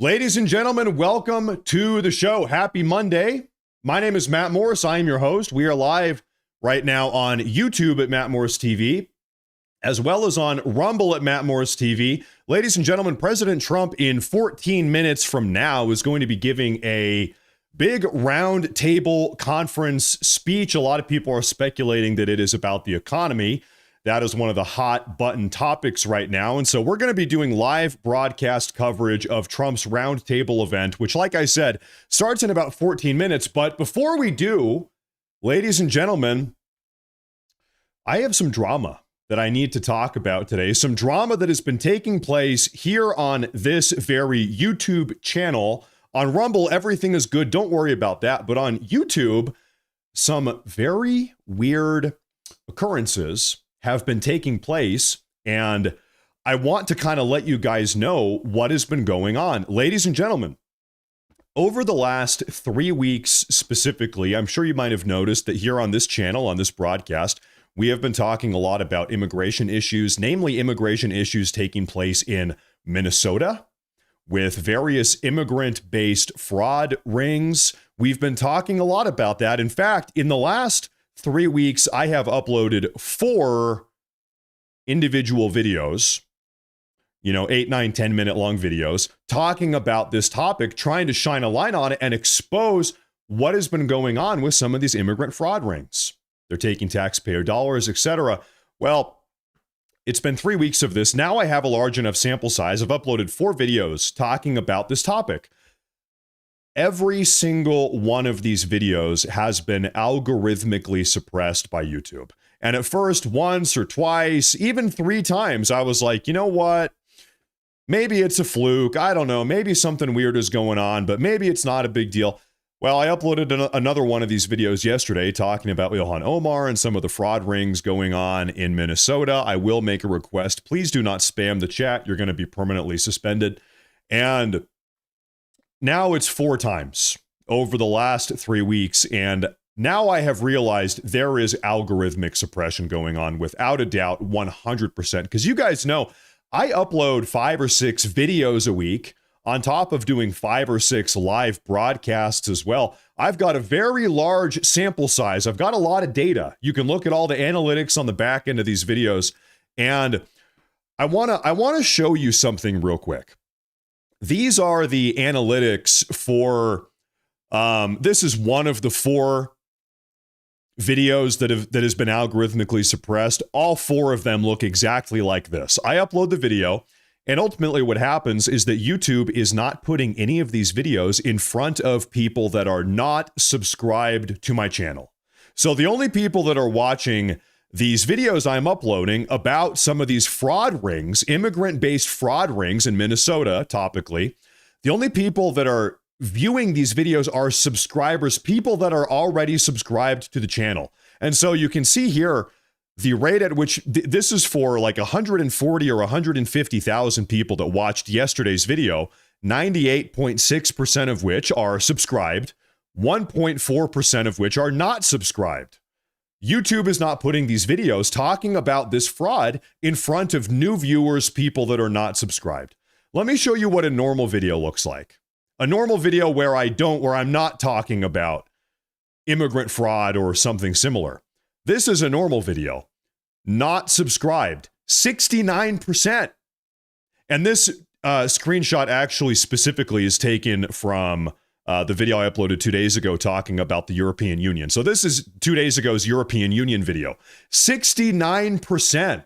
Ladies and gentlemen, welcome to the show. Happy Monday. My name is Matt Morris. I am your host. We are live right now on YouTube at Matt Morris TV, as well as on Rumble at Matt Morris TV. Ladies and gentlemen, President Trump in 14 minutes from now is going to be giving a big round table conference speech. A lot of people are speculating that it is about the economy. That is one of the hot button topics right now. And so we're going to be doing live broadcast coverage of Trump's roundtable event, which, like I said, starts in about 14 minutes. But before we do, ladies and gentlemen, I have some drama that I need to talk about today. Some drama that has been taking place here on this very YouTube channel. On Rumble, everything is good. Don't worry about that. But on YouTube, some very weird occurrences have been taking place, and I want to kind of let you guys know what has been going on. Ladies and gentlemen, over the last 3 weeks specifically, I'm sure you might have noticed that here on this channel, on this broadcast, we have been talking a lot about immigration issues, namely immigration issues taking place in Minnesota with various immigrant-based fraud rings. We've been talking a lot about that. In fact, in the last 3 weeks, I have uploaded 4 individual videos, 8, 9, 10-minute long videos, talking about this topic, trying to shine a light on it and expose what has been going on with some of these immigrant fraud rings. They're taking taxpayer dollars, etc. Well, it's been 3 weeks of this. Now I have a large enough sample size. I've uploaded 4 videos talking about this topic. Every single one of these videos has been algorithmically suppressed by YouTube. And at first, once or twice, even 3 times, I was like, you know what? Maybe it's a fluke. I don't know. Maybe something weird is going on, but maybe it's not a big deal. Well, I uploaded another one of these videos yesterday talking about Ilhan Omar and some of the fraud rings going on in Minnesota. I will make a request. Please do not spam the chat. You're going to be permanently suspended. And now it's 4 times over the last 3 weeks, and now I have realized there is algorithmic suppression going on without a doubt, 100%. Because you guys know, I upload 5 or 6 videos a week on top of doing 5 or 6 live broadcasts as well. I've got a very large sample size. I've got a lot of data. You can look at all the analytics on the back end of these videos, and I want to show you something real quick. These are the analytics for, this is one of the 4 videos that has been algorithmically suppressed. All 4 of them look exactly like this. I upload the video, and ultimately what happens is that YouTube is not putting any of these videos in front of people that are not subscribed to my channel. So the only people that are watching these videos I'm uploading about some of these fraud rings, immigrant-based fraud rings in Minnesota, topically, the only people that are viewing these videos are subscribers, people that are already subscribed to the channel. And so you can see here the rate at which this is for like 140 or 150,000 people that watched yesterday's video, 98.6% of which are subscribed, 1.4% of which are not subscribed. YouTube is not putting these videos talking about this fraud in front of new viewers, people that are not subscribed. Let me show you what a normal video looks like. A normal video where I'm not talking about immigrant fraud or something similar. This is a normal video. Not subscribed, 69%. And this screenshot actually specifically is taken from the video I uploaded 2 days ago talking about the European Union. So this is 2 days ago's European Union video. 69%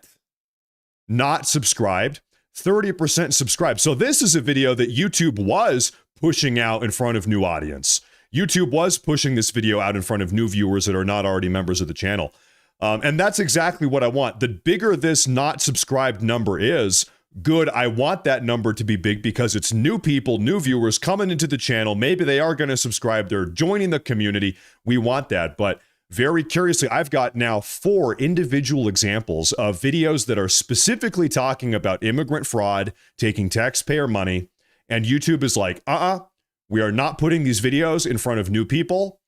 not subscribed, 30% subscribed. So this is a video that YouTube was pushing out in front of new audience. YouTube was pushing this video out in front of new viewers that are not already members of the channel. And that's exactly what I want. The bigger this not subscribed number is, good. I want that number to be big because it's new people, new viewers coming into the channel. Maybe they are going to subscribe. They're joining the community. We want that. But very curiously, I've got now 4 individual examples of videos that are specifically talking about immigrant fraud, taking taxpayer money. And YouTube is like, we are not putting these videos in front of new people.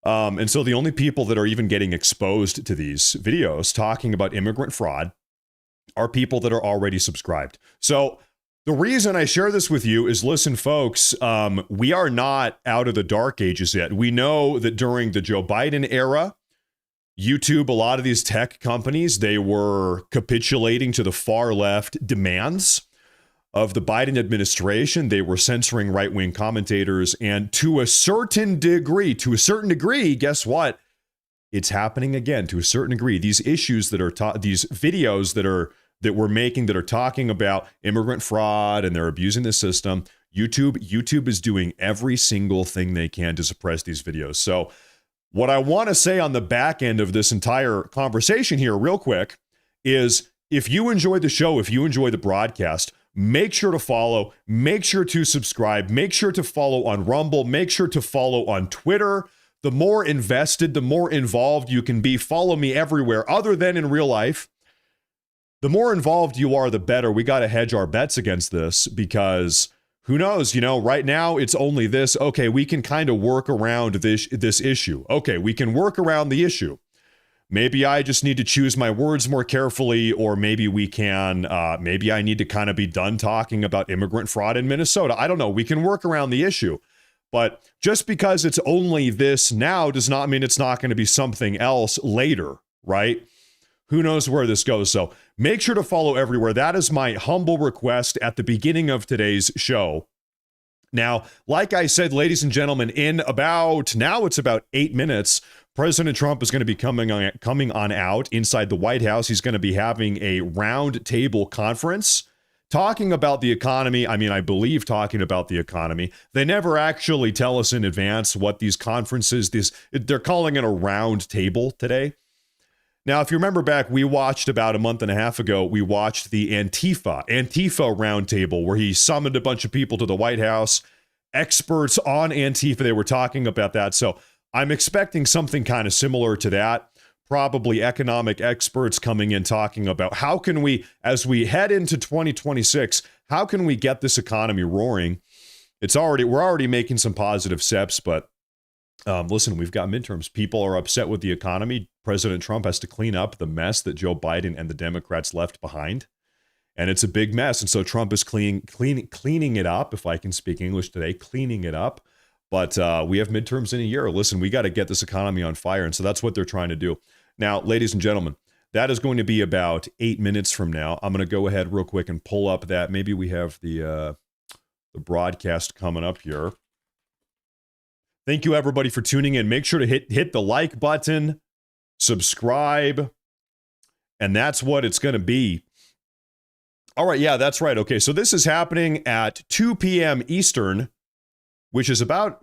And so the only people that are even getting exposed to these videos talking about immigrant fraud are people that are already subscribed. So The reason I share this with you is, listen, folks, we are not out of the dark ages yet. We know that during the Joe Biden era, YouTube, a lot of these tech companies, they were capitulating to the far left demands of the Biden administration. They were censoring right-wing commentators. And to a certain degree, guess what? It's happening again to a certain degree. These issues that are these videos that we're making that are talking about immigrant fraud and they're abusing the system. YouTube is doing every single thing they can to suppress these videos. So what I want to say on the back end of this entire conversation here real quick is, if you enjoy the show, if you enjoy the broadcast, make sure to follow, make sure to subscribe, make sure to follow on Rumble, make sure to follow on Twitter. The more invested, the more involved you can be. Follow me everywhere other than in real life. The more involved you are, the better. We got to hedge our bets against this, because who knows, right now it's only this. Okay, we can kind of work around this issue. Okay, we can work around the issue. Maybe I just need to choose my words more carefully, or maybe maybe I need to kind of be done talking about immigrant fraud in Minnesota. I don't know. We can work around the issue. But just because it's only this now does not mean it's not going to be something else later, right? Who knows where this goes? So make sure to follow everywhere. That is my humble request at the beginning of today's show. Now, like I said, ladies and gentlemen, it's about 8 minutes, President Trump is going to be coming on out inside the White House. He's going to be having a round table conference talking about the economy. I believe talking about the economy. They never actually tell us in advance what these conferences, they're calling it a round table today. Now, if you remember back, we watched about a month and a half ago, we watched the Antifa roundtable, where he summoned a bunch of people to the White House, experts on Antifa. They were talking about that. So I'm expecting something kind of similar to that. Probably economic experts coming in talking about how can we, as we head into 2026, how can we get this economy roaring? We're already making some positive steps, but listen, we've got midterms. People are upset with the economy. President Trump has to clean up the mess that Joe Biden and the Democrats left behind. And it's a big mess. And so Trump is cleaning it up, if I can speak English today, cleaning it up. But we have midterms in a year. Listen, we got to get this economy on fire. And so that's what they're trying to do. Now, ladies and gentlemen, that is going to be about 8 minutes from now. I'm going to go ahead real quick and pull up that. Maybe we have the broadcast coming up here. Thank you, everybody, for tuning in. Make sure to hit the like button, subscribe, and that's what it's going to be. All right, yeah, that's right. Okay, so this is happening at 2 p.m. Eastern, which is about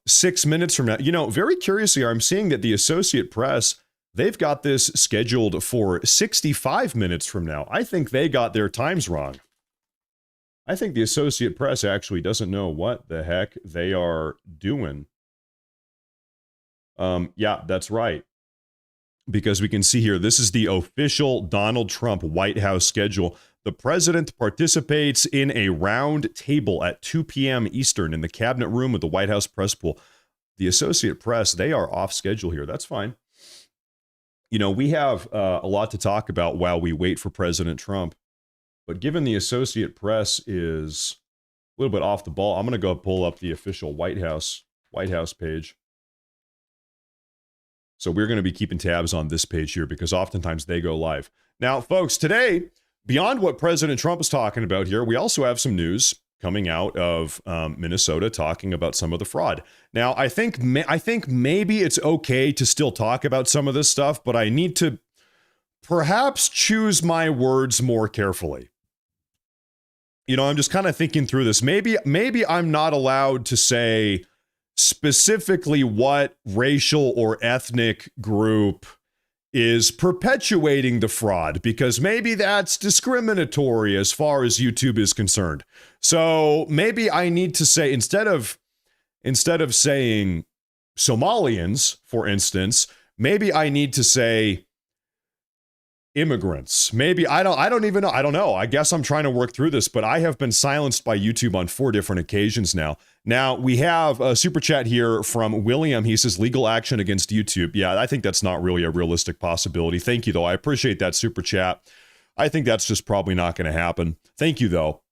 6 minutes from now. Very curiously, I'm seeing that the Associate Press, they've got this scheduled for 65 minutes from now. I think they got their times wrong. I think the Associate Press actually doesn't know what the heck they are doing. Yeah, that's right. Because we can see here, this is the official Donald Trump White House schedule. The president participates in a round table at 2 p.m. Eastern in the cabinet room of the White House press pool. The Associate Press, they are off schedule here. That's fine. We have a lot to talk about while we wait for President Trump. But given the Associate Press is a little bit off the ball, I'm going to go pull up the official White House page. So we're going to be keeping tabs on this page here because oftentimes they go live. Now, folks, today, beyond what President Trump is talking about here, we also have some news coming out of Minnesota talking about some of the fraud. Now, I think maybe it's okay to still talk about some of this stuff, but I need to perhaps choose my words more carefully. I'm just kind of thinking through this. Maybe I'm not allowed to say specifically what racial or ethnic group is perpetuating the fraud, because maybe that's discriminatory as far as YouTube is concerned. So maybe I need to say, instead of saying Somalians, for instance, maybe I need to say immigrants. Maybe I don't even know. I don't know. I guess I'm trying to work through this, but I have been silenced by YouTube on 4 different occasions now. Now, we have a super chat here from William. He says legal action against YouTube. Yeah, I think that's not really a realistic possibility. Thank you, though. I appreciate that super chat. I think that's just probably not going to happen. Thank you, though.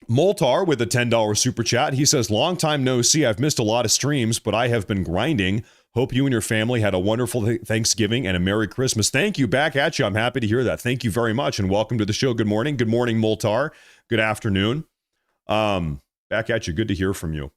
Moltar with a $10 super chat. He says, long time no see. I've missed a lot of streams, but I have been grinding. Hope you and your family had a wonderful Thanksgiving and a Merry Christmas. Thank you. Back at you. I'm happy to hear that. Thank you very much. And welcome to the show. Good morning. Good morning, Moltar. Good afternoon. Back at you. Good to hear from you.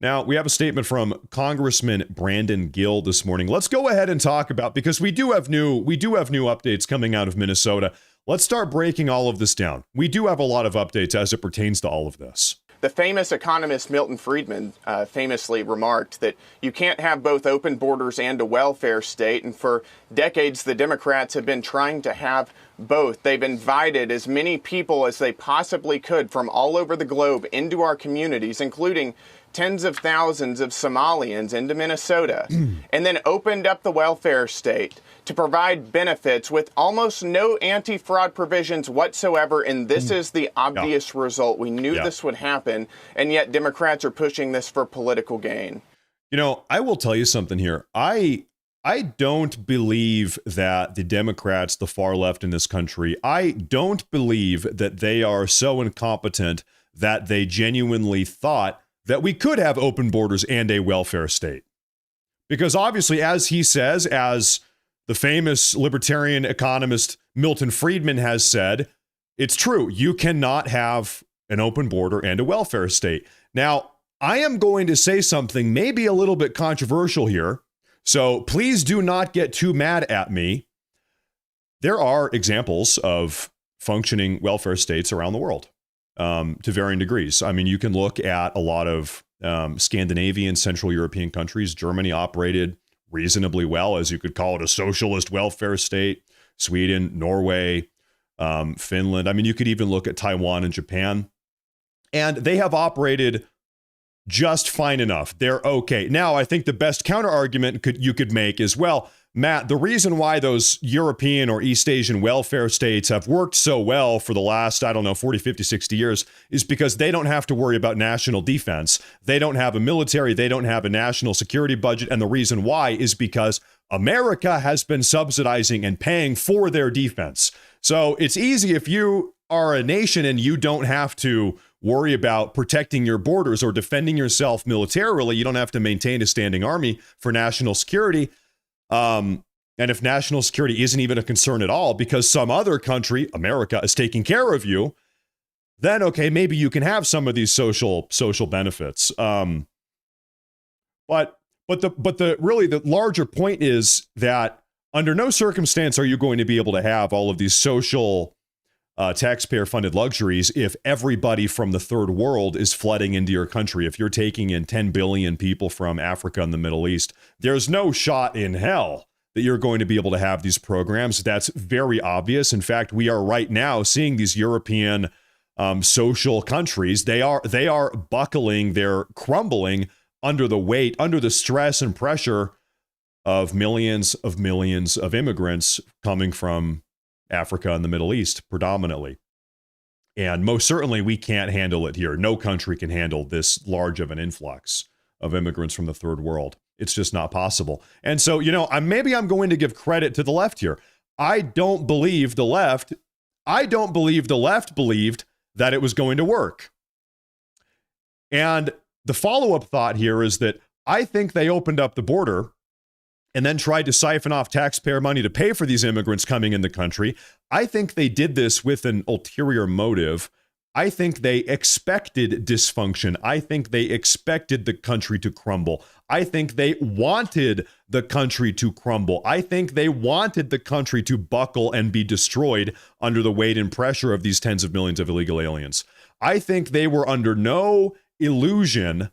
Now, we have a statement from Congressman Brandon Gill this morning. Let's go ahead and talk about, because we do have new updates coming out of Minnesota. Let's start breaking all of this down. We do have a lot of updates as it pertains to all of this. The famous economist Milton Friedman famously remarked that you can't have both open borders and a welfare state. And for decades, the Democrats have been trying to have both. They've invited as many people as they possibly could from all over the globe into our communities, including tens of thousands of Somalians into Minnesota, and then opened up the welfare state to provide benefits with almost no anti-fraud provisions whatsoever. And this is the obvious result. We knew this would happen, and yet Democrats are pushing this for political gain. You know, I will tell you something here. I don't believe that the Democrats, the far left in this country, I don't believe that they are so incompetent that they genuinely thought that we could have open borders and a welfare state. Because obviously, as he says, as the famous libertarian economist Milton Friedman has said, it's true. You cannot have an open border and a welfare state. Now, I am going to say something maybe a little bit controversial here, so please do not get too mad at me. There are examples of functioning welfare states around the world. To varying degrees. I mean, you can look at a lot of Scandinavian, Central European countries. Germany operated reasonably well, as you could call it, a socialist welfare state. Sweden, Norway, Finland. I mean, you could even look at Taiwan and Japan. And they have operated just fine enough. They're okay. Now, I think the best counter argument you could make is, well, Matt, the reason why those European or East Asian welfare states have worked so well for the last, 40, 50, 60 years is because they don't have to worry about national defense. They don't have a military. They don't have a national security budget. And the reason why is because America has been subsidizing and paying for their defense. So it's easy if you are a nation and you don't have to worry about protecting your borders or defending yourself militarily. You don't have to maintain a standing army for national security. And if national security isn't even a concern at all because some other country, America, is taking care of you, then, okay, maybe you can have some of these social benefits. But the larger point is that under no circumstance are you going to be able to have all of these social taxpayer-funded luxuries if everybody from the third world is flooding into your country. If you're taking in 10 billion people from Africa and the Middle East, there's no shot in hell that you're going to be able to have these programs. That's very obvious. In fact, we are right now seeing these European social countries. They are buckling, they're crumbling under the weight, under the stress and pressure of millions of immigrants coming from Africa and the Middle East predominantly. And most certainly we can't handle it here. No country can handle this large of an influx of immigrants from the third world. It's just not possible. And so, maybe I'm going to give credit to the left here. I don't believe the left believed that it was going to work. And the follow-up thought here is that I think they opened up the border and then tried to siphon off taxpayer money to pay for these immigrants coming in the country. I think they did this with an ulterior motive. I think they expected dysfunction. I think they expected the country to crumble. I think they wanted the country to crumble. I think they wanted the country to buckle and be destroyed under the weight and pressure of these tens of millions of illegal aliens. I think they were under no illusion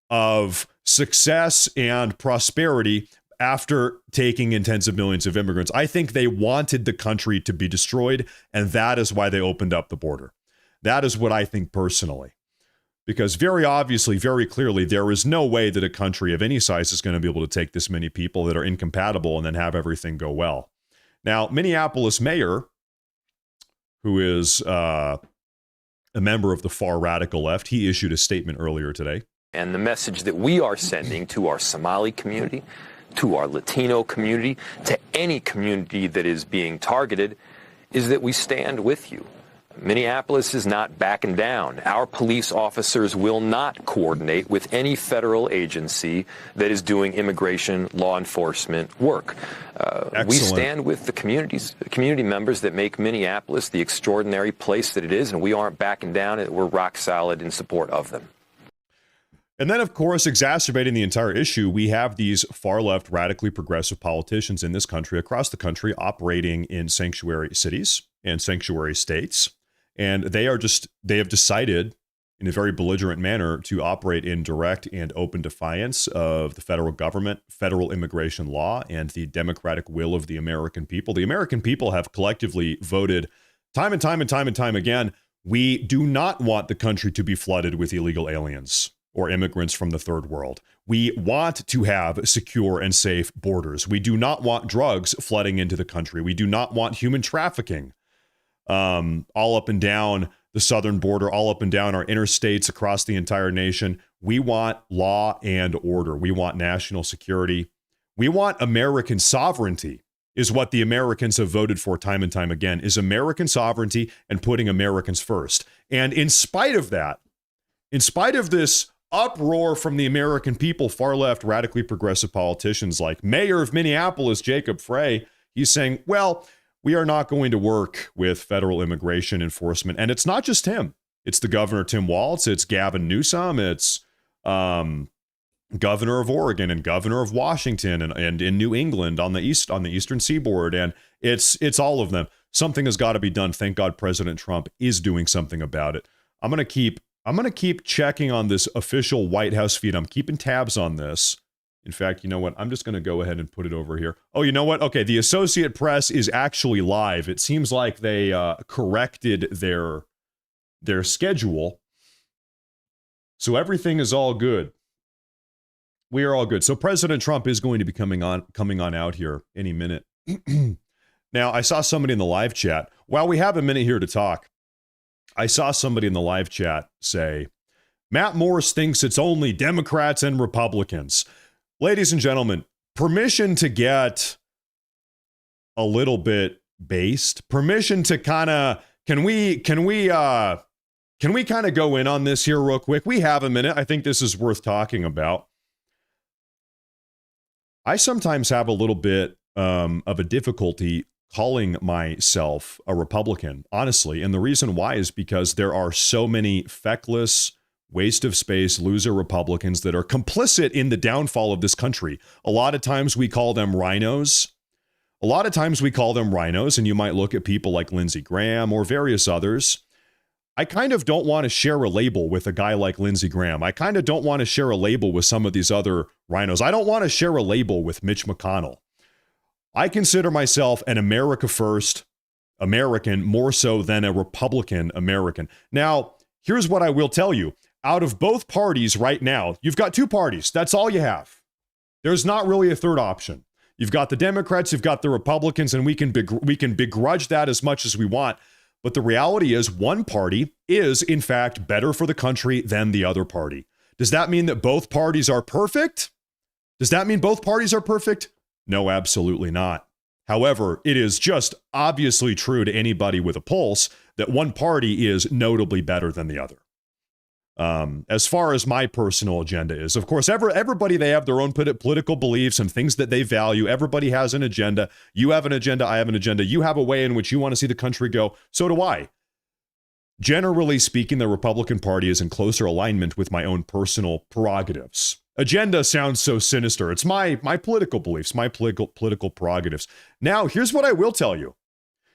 of success and prosperity after taking in tens of millions of immigrants. I think they wanted the country to be destroyed, and that is why they opened up the border. That is what I think personally. Because very obviously, very clearly, there is no way that a country of any size is going to be able to take this many people that are incompatible and then have everything go well. Now, Minneapolis mayor, who is a member of the far radical left, he issued a statement earlier today. And the message that we are sending to our Somali community, to our Latino community, to any community that is being targeted, is that we stand with you. Minneapolis is not backing down. Our police officers will not coordinate with any federal agency that is doing immigration law enforcement work. We stand with the community members that make Minneapolis the extraordinary place that it is, and we aren't backing down. We're rock solid in support of them. And then, of course, exacerbating the entire issue, we have these far-left, radically progressive politicians in this country, across the country, operating in sanctuary cities and sanctuary states. And they have decided in a very belligerent manner to operate in direct and open defiance of the federal government, federal immigration law, and the democratic will of the American people. The American people have collectively voted time and time and time and time again. We do not want the country to be flooded with illegal aliens or immigrants from the third world. We want to have secure and safe borders. We do not want drugs flooding into the country. We do not want human trafficking all up and down the southern border, all up and down our interstates across the entire nation. We want law and order. We want national security. We want American sovereignty, is what the Americans have voted for time and time again, is American sovereignty and putting Americans first. And in spite of that, in spite of this uproar from the American people, far-left, radically progressive politicians like Mayor of Minneapolis, Jacob Frey, he's saying, well, we are not going to work with federal immigration enforcement. And it's not just him. It's the governor, Tim Walz. It's Gavin Newsom. It's governor of Oregon and governor of Washington and in New England on the eastern seaboard. And it's all of them. Something has got to be done. Thank God President Trump is doing something about it. I'm going to keep checking on this official White House feed. I'm keeping tabs on this. In fact, you know what? I'm just going to go ahead and put it over here. Oh, you know what? Okay, the Associated Press is actually live. It seems like they corrected their schedule. So everything is all good. We are all good. So President Trump is going to be coming on out here any minute. Now, I saw somebody in the live chat. While we have a minute here to talk, I saw somebody in the live chat say, Matt Morris thinks it's only Democrats and Republicans. Ladies and gentlemen, permission to get a little bit based, permission to kind of, can we kind of go in on this here real quick? We have a minute. I think this is worth talking about. I sometimes have a little bit of a difficulty calling myself a Republican, honestly. And the reason why is because there are so many feckless, waste of space, loser Republicans that are complicit in the downfall of this country. A lot of times we call them rhinos. And you might look at people like Lindsey Graham or various others. I kind of don't want to share a label with a guy like Lindsey Graham. I kind of don't want to share a label with some of these other rhinos. I don't want to share a label with Mitch McConnell. I consider myself an America First American more so than a Republican American. Now, here's what I will tell you. Out of both parties right now, you've got two parties. That's all you have. There's not really a third option. You've got the Democrats, you've got the Republicans, and we can begrudge that as much as we want. But the reality is one party is, in fact, better for the country than the other party. Does that mean that both parties are perfect? No, absolutely not. However, it is just obviously true to anybody with a pulse that one party is notably better than the other. As far as my personal agenda is, of course, everybody, they have their own political beliefs and things that they value. Everybody has an agenda. You have an agenda. I have an agenda. You have a way in which you want to see the country go. So do I. Generally speaking, the Republican Party is in closer alignment with my own personal prerogatives. Agenda sounds so sinister. It's my political beliefs, my political prerogatives. Now, here's what I will tell you.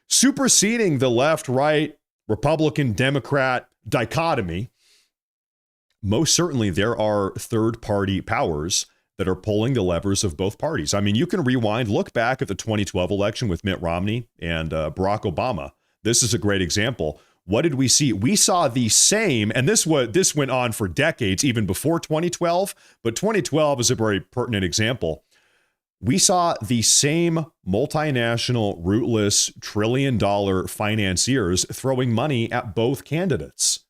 Superseding the left-right, Republican-Democrat dichotomy, most certainly there are third-party powers that are pulling the levers of both parties. I mean, you can rewind, look back at the 2012 election with Mitt Romney and Barack Obama. This is a great example. What did we see? We saw the same, and this went on for decades, even before 2012, but 2012 is a very pertinent example. We saw the same multinational, rootless, trillion-dollar financiers throwing money at both candidates.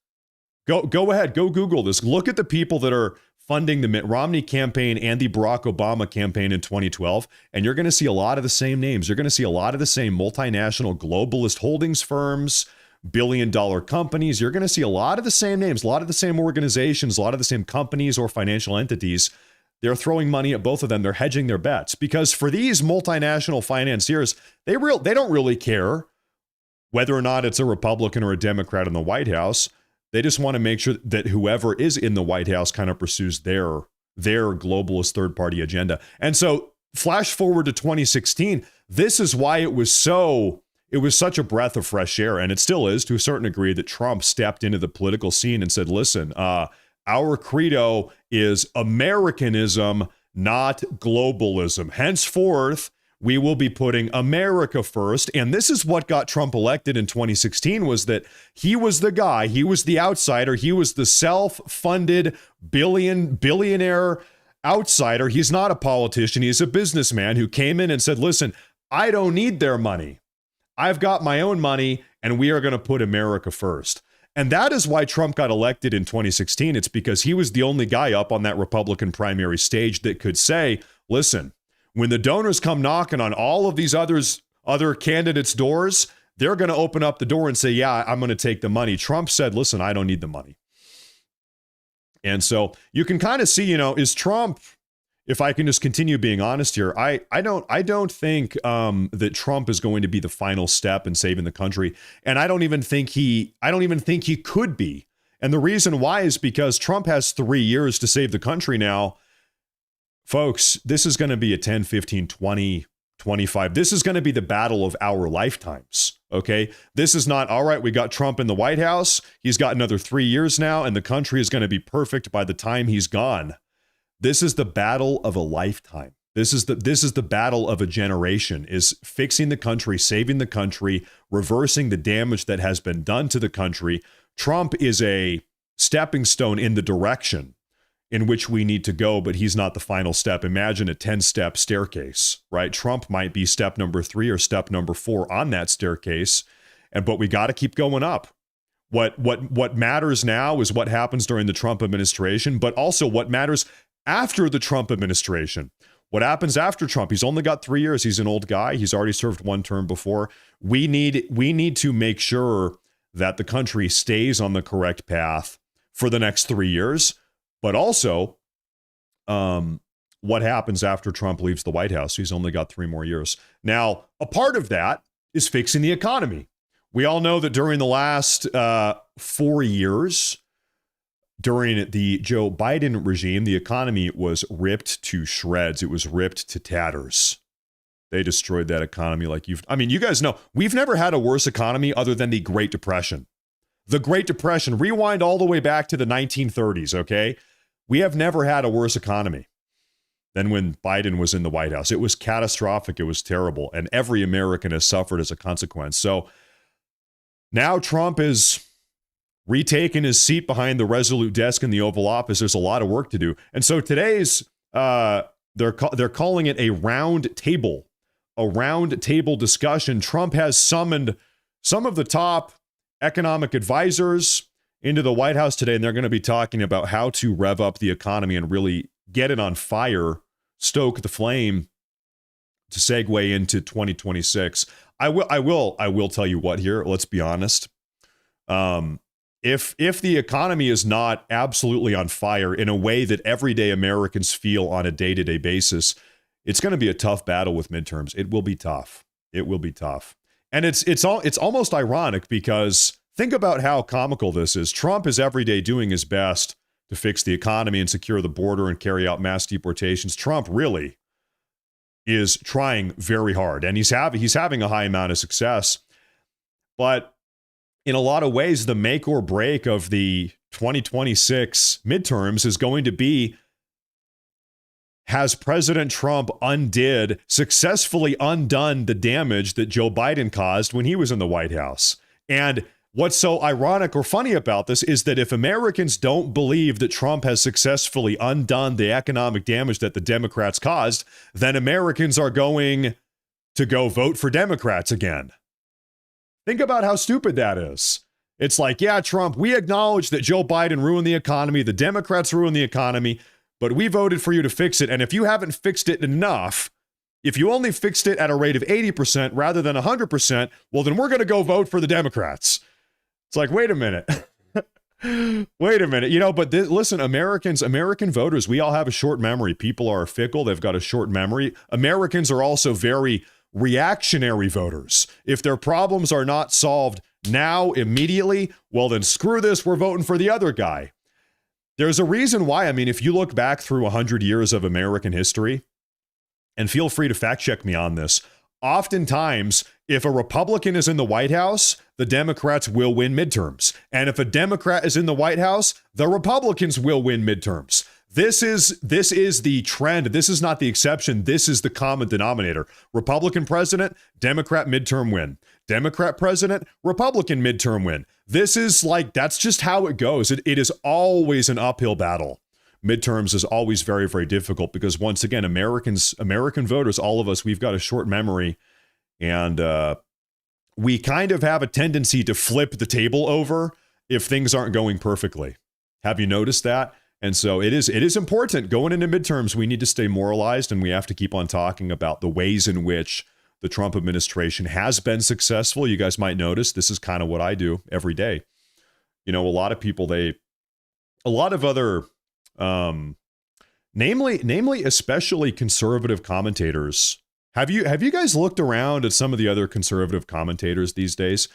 Go ahead, go Google this. Look at the people that are funding the Mitt Romney campaign and the Barack Obama campaign in 2012, and you're going to see a lot of the same names. You're going to see a lot of the same multinational globalist holdings firms, billion-dollar companies. You're going to see a lot of the same names, a lot of the same organizations, a lot of the same companies or financial entities. They're throwing money at both of them. They're hedging their bets because for these multinational financiers, they don't really care whether or not it's a Republican or a Democrat in the White House. They just want to make sure that whoever is in the White House kind of pursues their globalist third-party agenda. And so flash forward to 2016, this is why it was such a breath of fresh air, and it still is to a certain degree, that Trump stepped into the political scene and said, listen, our credo is Americanism, not globalism. Henceforth, we will be putting America first. And this is what got Trump elected in 2016, was that he was the guy, he was the outsider, he was the self-funded billionaire outsider. He's not a politician, he's a businessman who came in and said, listen, I don't need their money. I've got my own money, and we are going to put America first. And that is why Trump got elected in 2016. It's because he was the only guy up on that Republican primary stage that could say, listen, when the donors come knocking on all of these other candidates' doors, they're going to open up the door and say, yeah, I'm going to take the money. Trump said, listen, I don't need the money. And so you can kind of see, is Trump, if I can just continue being honest here, I don't think that Trump is going to be the final step in saving the country, and I don't even think he could be. And the reason why is because Trump has 3 years to save the country now. Folks, this is going to be a 10, 15, 20, 25. This is going to be the battle of our lifetimes. Okay, this is not, all right, we got Trump in the White House. He's got another 3 years now, and the country is going to be perfect by the time he's gone. This is the battle of a lifetime. This is the battle of a generation, is fixing the country, saving the country, reversing the damage that has been done to the country. Trump is a stepping stone in the direction in which we need to go, but he's not the final step. Imagine a 10-step staircase, right? Trump might be step number 3 or step number 4 on that staircase, but we got to keep going up. What matters now is what happens during the Trump administration, but also what matters after the Trump administration. What happens after Trump? He's only got 3 years. He's an old guy. He's already served one term before. We need to make sure that the country stays on the correct path for the next 3 years, but also what happens after Trump leaves the White House. He's only got 3 more years. Now, a part of that is fixing the economy. We all know that during the last 4 years, during the Joe Biden regime, the economy was ripped to shreds. It was ripped to tatters. They destroyed that economy you guys know, we've never had a worse economy other than the Great Depression. The Great Depression, rewind all the way back to the 1930s, okay? We have never had a worse economy than when Biden was in the White House. It was catastrophic. It was terrible. And every American has suffered as a consequence. So now Trump is retaken his seat behind the resolute desk in the Oval Office. There's a lot of work to do. And so today's, they're calling it a round table discussion. Trump has summoned some of the top economic advisors into the White House today, and they're going to be talking about how to rev up the economy and really get it on fire, stoke the flame to segue into 2026. I will tell you what here, let's be honest. If the economy is not absolutely on fire in a way that everyday Americans feel on a day-to-day basis, it's going to be a tough battle with midterms. It will be tough. It will be tough. And it's almost ironic because think about how comical this is. Trump is every day doing his best to fix the economy and secure the border and carry out mass deportations. Trump really is trying very hard, and he's having a high amount of success. But in a lot of ways, the make or break of the 2026 midterms is going to be, has President Trump successfully undone the damage that Joe Biden caused when he was in the White House? And what's so ironic or funny about this is that if Americans don't believe that Trump has successfully undone the economic damage that the Democrats caused, then Americans are going to go vote for Democrats again. Think about how stupid that is. It's like, yeah, Trump, we acknowledge that Joe Biden ruined the economy, the Democrats ruined the economy, but we voted for you to fix it. And if you haven't fixed it enough, if you only fixed it at a rate of 80% rather than 100%, well, then we're going to go vote for the Democrats. It's like, wait a minute. Wait a minute. But listen, American voters, we all have a short memory. People are fickle. They've got a short memory. Americans are also very reactionary voters. If their problems are not solved now, immediately, well, then screw this. We're voting for the other guy. There's a reason why. I mean, if you look back through 100 years of American history, and feel free to fact check me on this, oftentimes, if a Republican is in the White House, the Democrats will win midterms. And if a Democrat is in the White House, the Republicans will win midterms. This is the trend. This is not the exception. This is the common denominator. Republican president, Democrat midterm win. Democrat president, Republican midterm win. This is that's just how it goes. It is always an uphill battle. Midterms is always very, very difficult because, once again, American voters, all of us, we've got a short memory, and we kind of have a tendency to flip the table over if things aren't going perfectly. Have you noticed that? And so it is important going into midterms. We need to stay moralized, and we have to keep on talking about the ways in which the Trump administration has been successful. You guys might notice this is kind of what I do every day. A lot of people, a lot of other, namely, especially conservative commentators. Have you guys looked around at some of the other conservative commentators these days?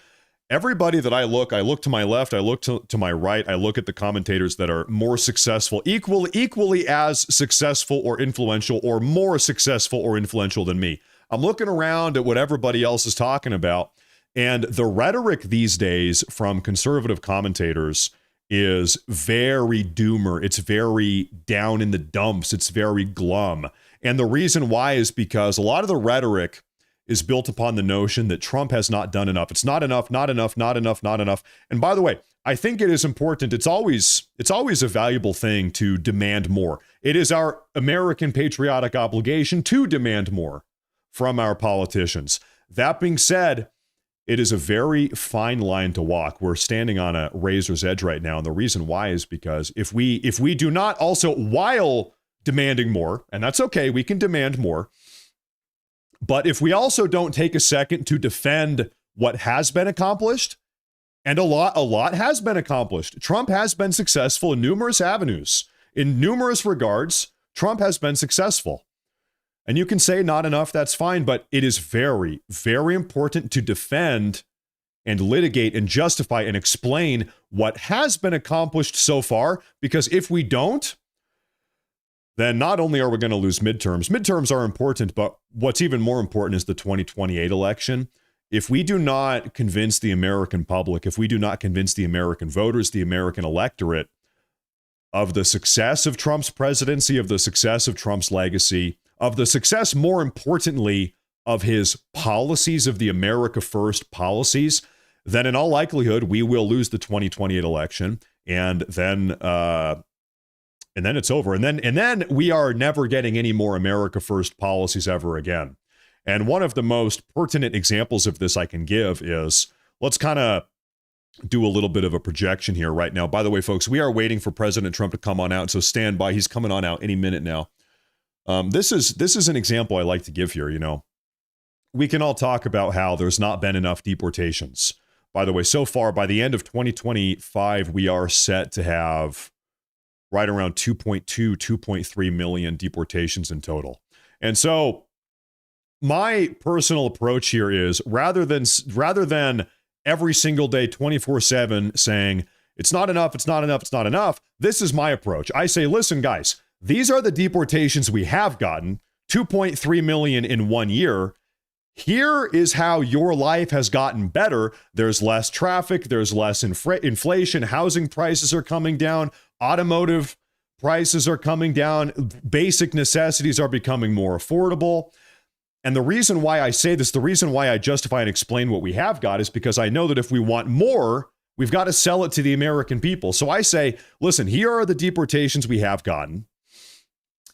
Everybody that I look to my left, I look to my right, I look at the commentators that are more successful, equally as successful or influential, or more successful or influential than me. I'm looking around at what everybody else is talking about, and the rhetoric these days from conservative commentators is very doomer. It's very down in the dumps. It's very glum. And the reason why is because a lot of the rhetoric is built upon the notion that Trump has not done enough. It's not enough, not enough, not enough, not enough. And by the way, I think it is important. It's always a valuable thing to demand more. It is our American patriotic obligation to demand more from our politicians. That being said, it is a very fine line to walk. We're standing on a razor's edge right now. And the reason why is because if we do not also, while demanding more, and that's okay, we can demand more, but if we also don't take a second to defend what has been accomplished, and a lot has been accomplished. Trump has been successful in numerous avenues. In numerous regards, Trump has been successful. And you can say not enough, that's fine, but it is very, very important to defend and litigate and justify and explain what has been accomplished so far, because if we don't, then not only are we going to lose midterms. Midterms are important, but what's even more important is the 2028 election. If we do not convince the American public, if we do not convince the American voters, the American electorate of the success of Trump's presidency, of the success of Trump's legacy, of the success, more importantly, of his policies, of the America First policies, then in all likelihood, we will lose the 2028 election. And then it's over. And then we are never getting any more America First policies ever again. And one of the most pertinent examples of this I can give is, let's kind of do a little bit of a projection here right now. By the way, folks, we are waiting for President Trump to come on out, so stand by. He's coming on out any minute now. This is an example I like to give here. We can all talk about how there's not been enough deportations. By the way, so far, by the end of 2025, we are set to have right around 2.3 million deportations in total. And so my personal approach here is, rather than every single day, 24/7 saying, it's not enough, it's not enough, it's not enough, this is my approach. I say, listen, guys, these are the deportations we have gotten, 2.3 million in 1 year. Here is how your life has gotten better. There's less traffic, there's less inflation, housing prices are coming down, automotive prices are coming down, basic necessities are becoming more affordable. And the reason why I say this, the reason why I justify and explain what we have got, is because I know that if we want more, we've got to sell it to the American people. So I say, listen, here are the deportations we have gotten.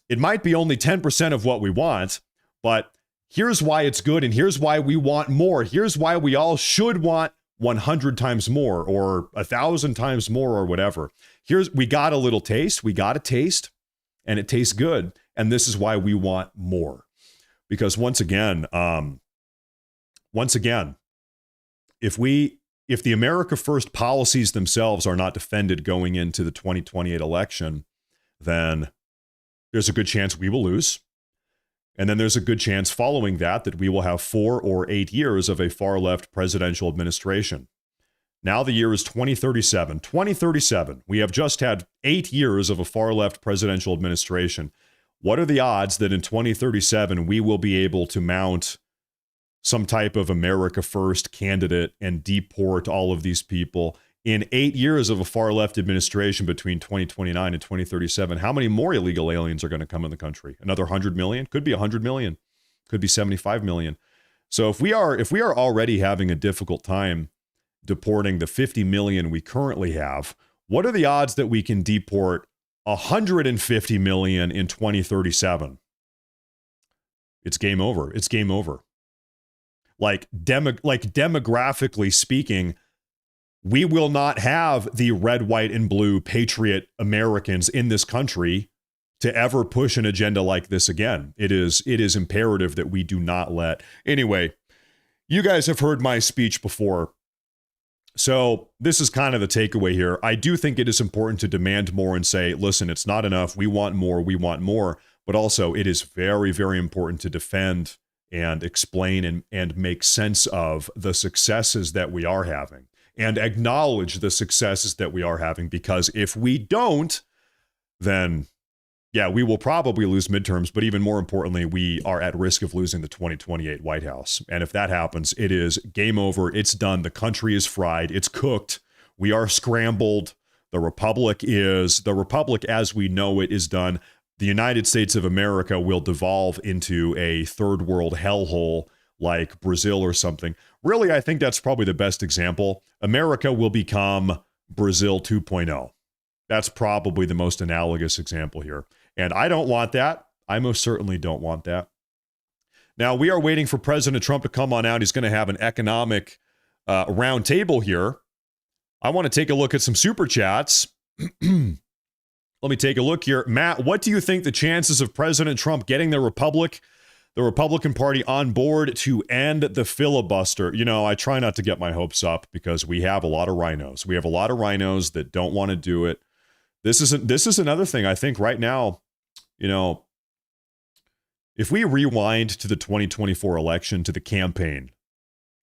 It might be only 10% of what we want, but here's why it's good, and here's why we want more. Here's why we all should want 100 times more, or 1,000 times more, or whatever. We got a little taste. We got a taste, and it tastes good. And this is why we want more. Because once again, if we if the America First policies themselves are not defended going into the 2028 election, then there's a good chance we will lose. And then there's a good chance following that we will have 4 or 8 years of a far left presidential administration. Now the year is 2037. 2037. We have just had 8 years of a far left presidential administration. What are the odds that in 2037 we will be able to mount some type of America First candidate and deport all of these people? In 8 years of a far left administration between 2029 and 2037, how many more illegal aliens are going to come in the country? Another 100 million? Could be 100 million. Could be 75 million. So if we are already having a difficult time deporting the 50 million we currently have, what are the odds that we can deport 150 million in 2037? It's game over. It's game over. Like demographically speaking, we will not have the red, white, and blue patriot Americans in this country to ever push an agenda like this again. It is imperative that we do not let. Anyway, you guys have heard my speech before. So this is kind of the takeaway here. I do think it is important to demand more and say, listen, it's not enough. We want more. We want more. But also it is very, very important to defend and explain and make sense of the successes that we are having and acknowledge the successes that we are having, because if we don't, then yeah, we will probably lose midterms, but even more importantly, we are at risk of losing the 2028 White House. And if that happens, it is game over. It's done. The country is fried. It's cooked. We are scrambled. The Republic as we know it is done. The United States of America will devolve into a third world hellhole like Brazil or something. Really, I think that's probably the best example. America will become Brazil 2.0. That's probably the most analogous example here. And I don't want that. I most certainly don't want that. Now, we are waiting for President Trump to come on out. He's going to have an economic roundtable here. I want to take a look at some super chats. Let me take a look here. Matt, what do you think the chances of President Trump getting the Republican Party on board to end the filibuster? You know, I try not to get my hopes up because we have a lot of rhinos. We have a lot of rhinos that don't want to do it. This is another thing I think right now, you know, if we rewind to the 2024 election, to the campaign,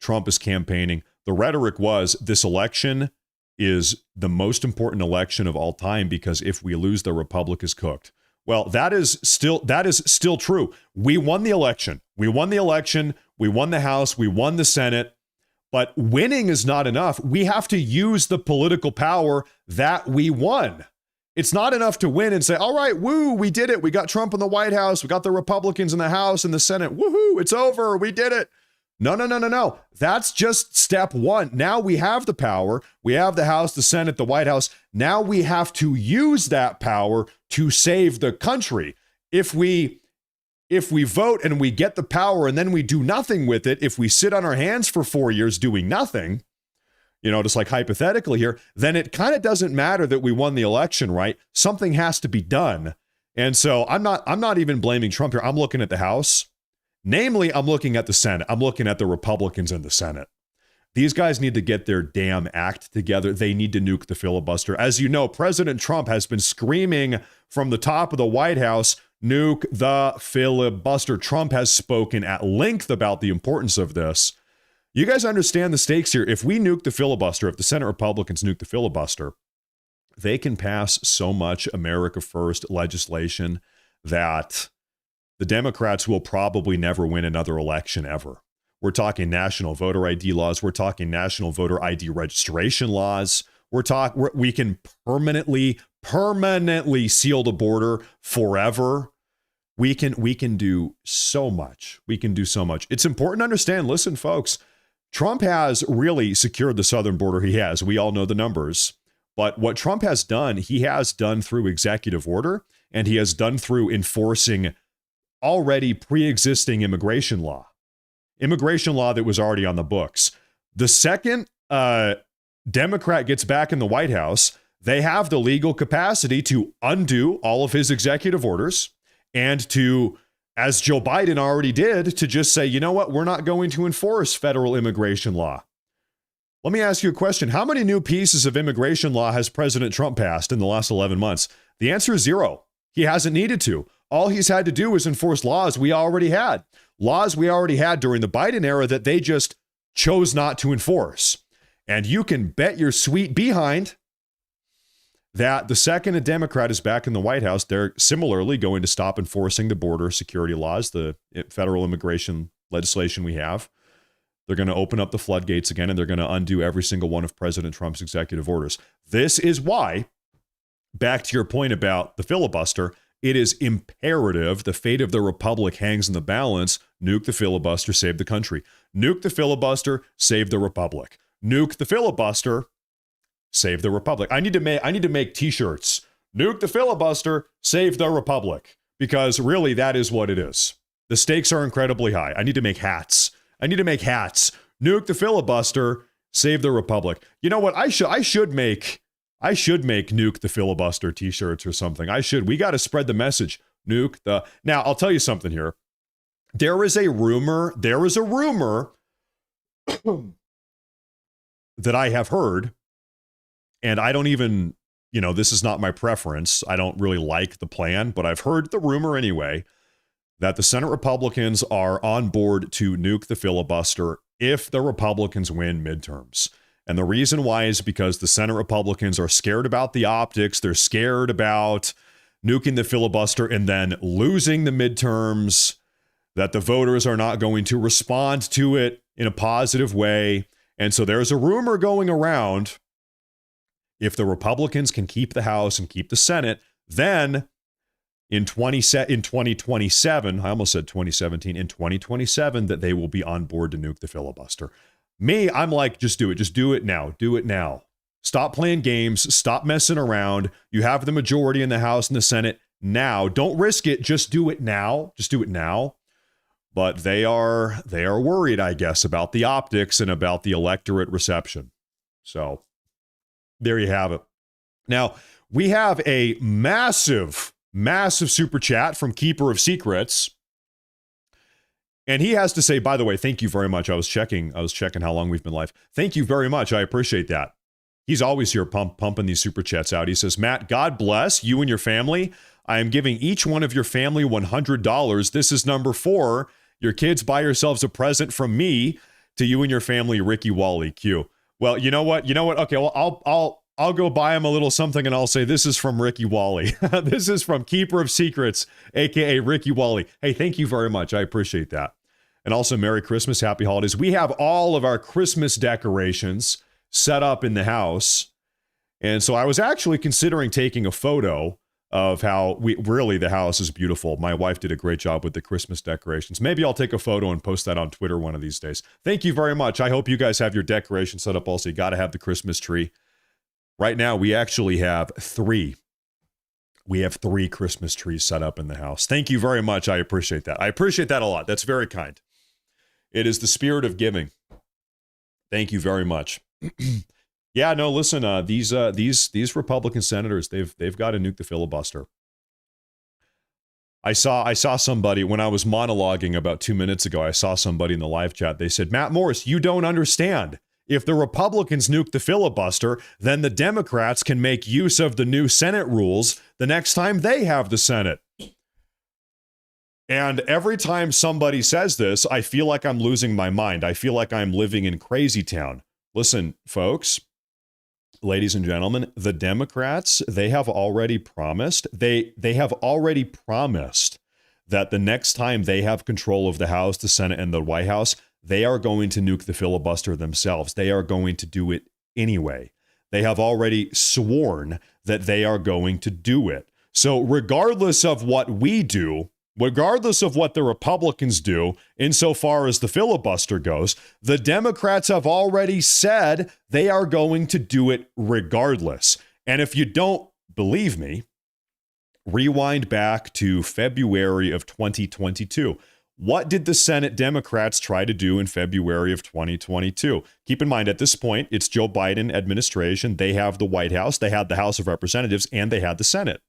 Trump is campaigning. The rhetoric was this election is the most important election of all time because if we lose, the Republic is cooked. Well, that is still true. We won the election. We won the House. We won the Senate. But winning is not enough. We have to use the political power that we won. It's not enough to win and say, all right, woo, we did it. We got Trump in the White House. We got the Republicans in the House and the Senate. Woohoo, it's over. We did it. No. That's just step one. Now we have the power. We have the House, the Senate, the White House. Now we have to use that power to save the country. If we vote and we get the power and then we do nothing with it, if we sit on our hands for 4 years doing nothing, you know, just like hypothetically here, then it kind of doesn't matter that we won the election, right? Something has to be done. And so I'm not even blaming Trump here. I'm looking at the House. Namely, I'm looking at the Senate. I'm looking at the Republicans in the Senate. These guys need to get their damn act together. They need to nuke the filibuster. As you know, President Trump has been screaming from the top of the White House, nuke the filibuster. Trump has spoken at length about the importance of this. You guys understand the stakes here. If we nuke the filibuster, if the Senate Republicans nuke the filibuster, they can pass so much America First legislation that the Democrats will probably never win another election ever. We're talking national voter ID laws. We're talking national voter ID registration laws. We can permanently seal the border forever. We can do so much. We can do so much. It's important to understand. Listen, folks, Trump has really secured the southern border. He has. We all know the numbers. But what Trump has done, he has done through executive order, and he has done through enforcing already pre-existing immigration law that was already on the books. The second Democrat gets back in the White House, they have the legal capacity to undo all of his executive orders and to, as Joe Biden already did, to just say, you know what, we're not going to enforce federal immigration law. Let me ask you a question. How many new pieces of immigration law has President Trump passed in the last 11 months? The answer is 0. He hasn't needed to. All he's had to do is enforce laws we already had. Laws we already had during the Biden era that they just chose not to enforce. And you can bet your sweet behind that the second a Democrat is back in the White House, they're similarly going to stop enforcing the border security laws, the federal immigration legislation we have. They're going to open up the floodgates again, and they're going to undo every single one of President Trump's executive orders. This is why, back to your point about the filibuster, it is imperative the fate of the republic hangs in the balance. Nuke the filibuster, save the country. Nuke the filibuster, save the republic. Nuke the filibuster, save the republic. I need to make t-shirts. Nuke the filibuster, save the republic. Because really, that is what it is. The stakes are incredibly high. I need to make hats. Nuke the filibuster, save the republic. You know what? I should make nuke the filibuster t-shirts or something. We got to spread the message. Nuke the. Now, I'll tell you something here. There is a rumor that I have heard, and I don't even, this is not my preference. I don't really like the plan, but I've heard the rumor anyway, that the Senate Republicans are on board to nuke the filibuster if the Republicans win midterms. And the reason why is because the Senate Republicans are scared about the optics. They're scared about nuking the filibuster and then losing the midterms, that the voters are not going to respond to it in a positive way. And so there's a rumor going around, if the Republicans can keep the House and keep the Senate, then in 2027, I almost said 2017, in 2027, that they will be on board to nuke the filibuster. Me, I'm like, just do it. Just do it now. Do it now. Stop playing games. Stop messing around. You have the majority in the House and the Senate now. Don't risk it. Just do it now. Just do it now. But they are worried, I guess, about the optics and about the electorate reception. So there you have it. Now, we have a massive super chat from Keeper of Secrets. And he has to say, by the way, thank you very much. I was checking how long we've been live. Thank you very much. I appreciate that. He's always here pumping these super chats out. He says, Matt, God bless you and your family. I am giving each one of your family $100. This is number 4. Your kids buy yourselves a present from me to you and your family, Ricky Wally. Q. Well, you know what? Okay, well, I'll go buy him a little something and I'll say, this is from Ricky Wally. This is from Keeper of Secrets, aka Ricky Wally. Hey, thank you very much. I appreciate that. And also, Merry Christmas, Happy Holidays. We have all of our Christmas decorations set up in the house. And so I was actually considering taking a photo of how the house is beautiful. My wife did a great job with the Christmas decorations. Maybe I'll take a photo and post that on Twitter one of these days. Thank you very much. I hope you guys have your decorations set up also. You got to have the Christmas tree. Right now, we actually have 3. We have 3 Christmas trees set up in the house. Thank you very much. I appreciate that. I appreciate that a lot. That's very kind. It is the spirit of giving. Thank you very much. Yeah, no, listen, these Republican senators, they've got to nuke the filibuster. I saw somebody when I was monologuing about 2 minutes ago. I saw somebody in the live chat. They said, Matt Morris, you don't understand. If the Republicans nuke the filibuster, then the Democrats can make use of the new Senate rules the next time they have the Senate. And every time somebody says this, I feel like I'm losing my mind. I feel like I'm living in crazy town. Listen, folks, ladies and gentlemen, the Democrats, they have already promised, they have already promised that the next time they have control of the House, the Senate, and the White House, they are going to nuke the filibuster themselves. They are going to do it anyway. They have already sworn that they are going to do it. So regardless of what we do, regardless of what the Republicans do, insofar as the filibuster goes, the Democrats have already said they are going to do it regardless. And if you don't believe me, rewind back to February of 2022. What did the Senate Democrats try to do in February of 2022? Keep in mind, at this point, it's Joe Biden administration. They have the White House, they had the House of Representatives, and they had the Senate.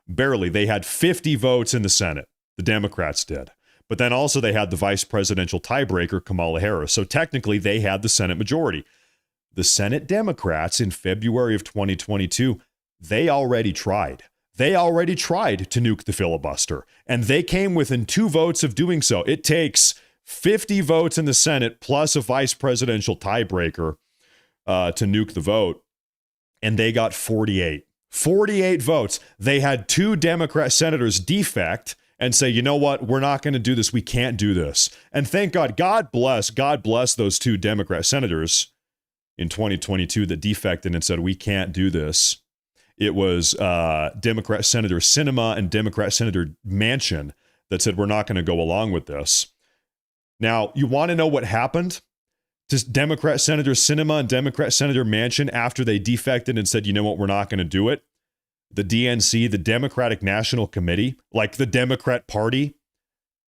Barely. They had 50 votes in the Senate. The Democrats did. But then also they had the vice presidential tiebreaker, Kamala Harris. So technically they had the Senate majority. The Senate Democrats in February of 2022, they already tried. They already tried to nuke the filibuster, and they came within 2 votes of doing so. It takes 50 votes in the Senate plus a vice presidential tiebreaker to nuke the vote, and they got 48. 48 votes. They had 2 Democrat senators defect and say, you know what, we're not going to do this. We can't do this. And thank God, God bless those 2 Democrat senators in 2022 that defected and said, we can't do this. It was Democrat Senator Sinema and Democrat Senator Manchin that said, we're not going to go along with this. Now, you want to know what happened to Democrat Senator Sinema and Democrat Senator Manchin after they defected and said, you know what, we're not going to do it? The DNC, the Democratic National Committee, like the Democrat Party,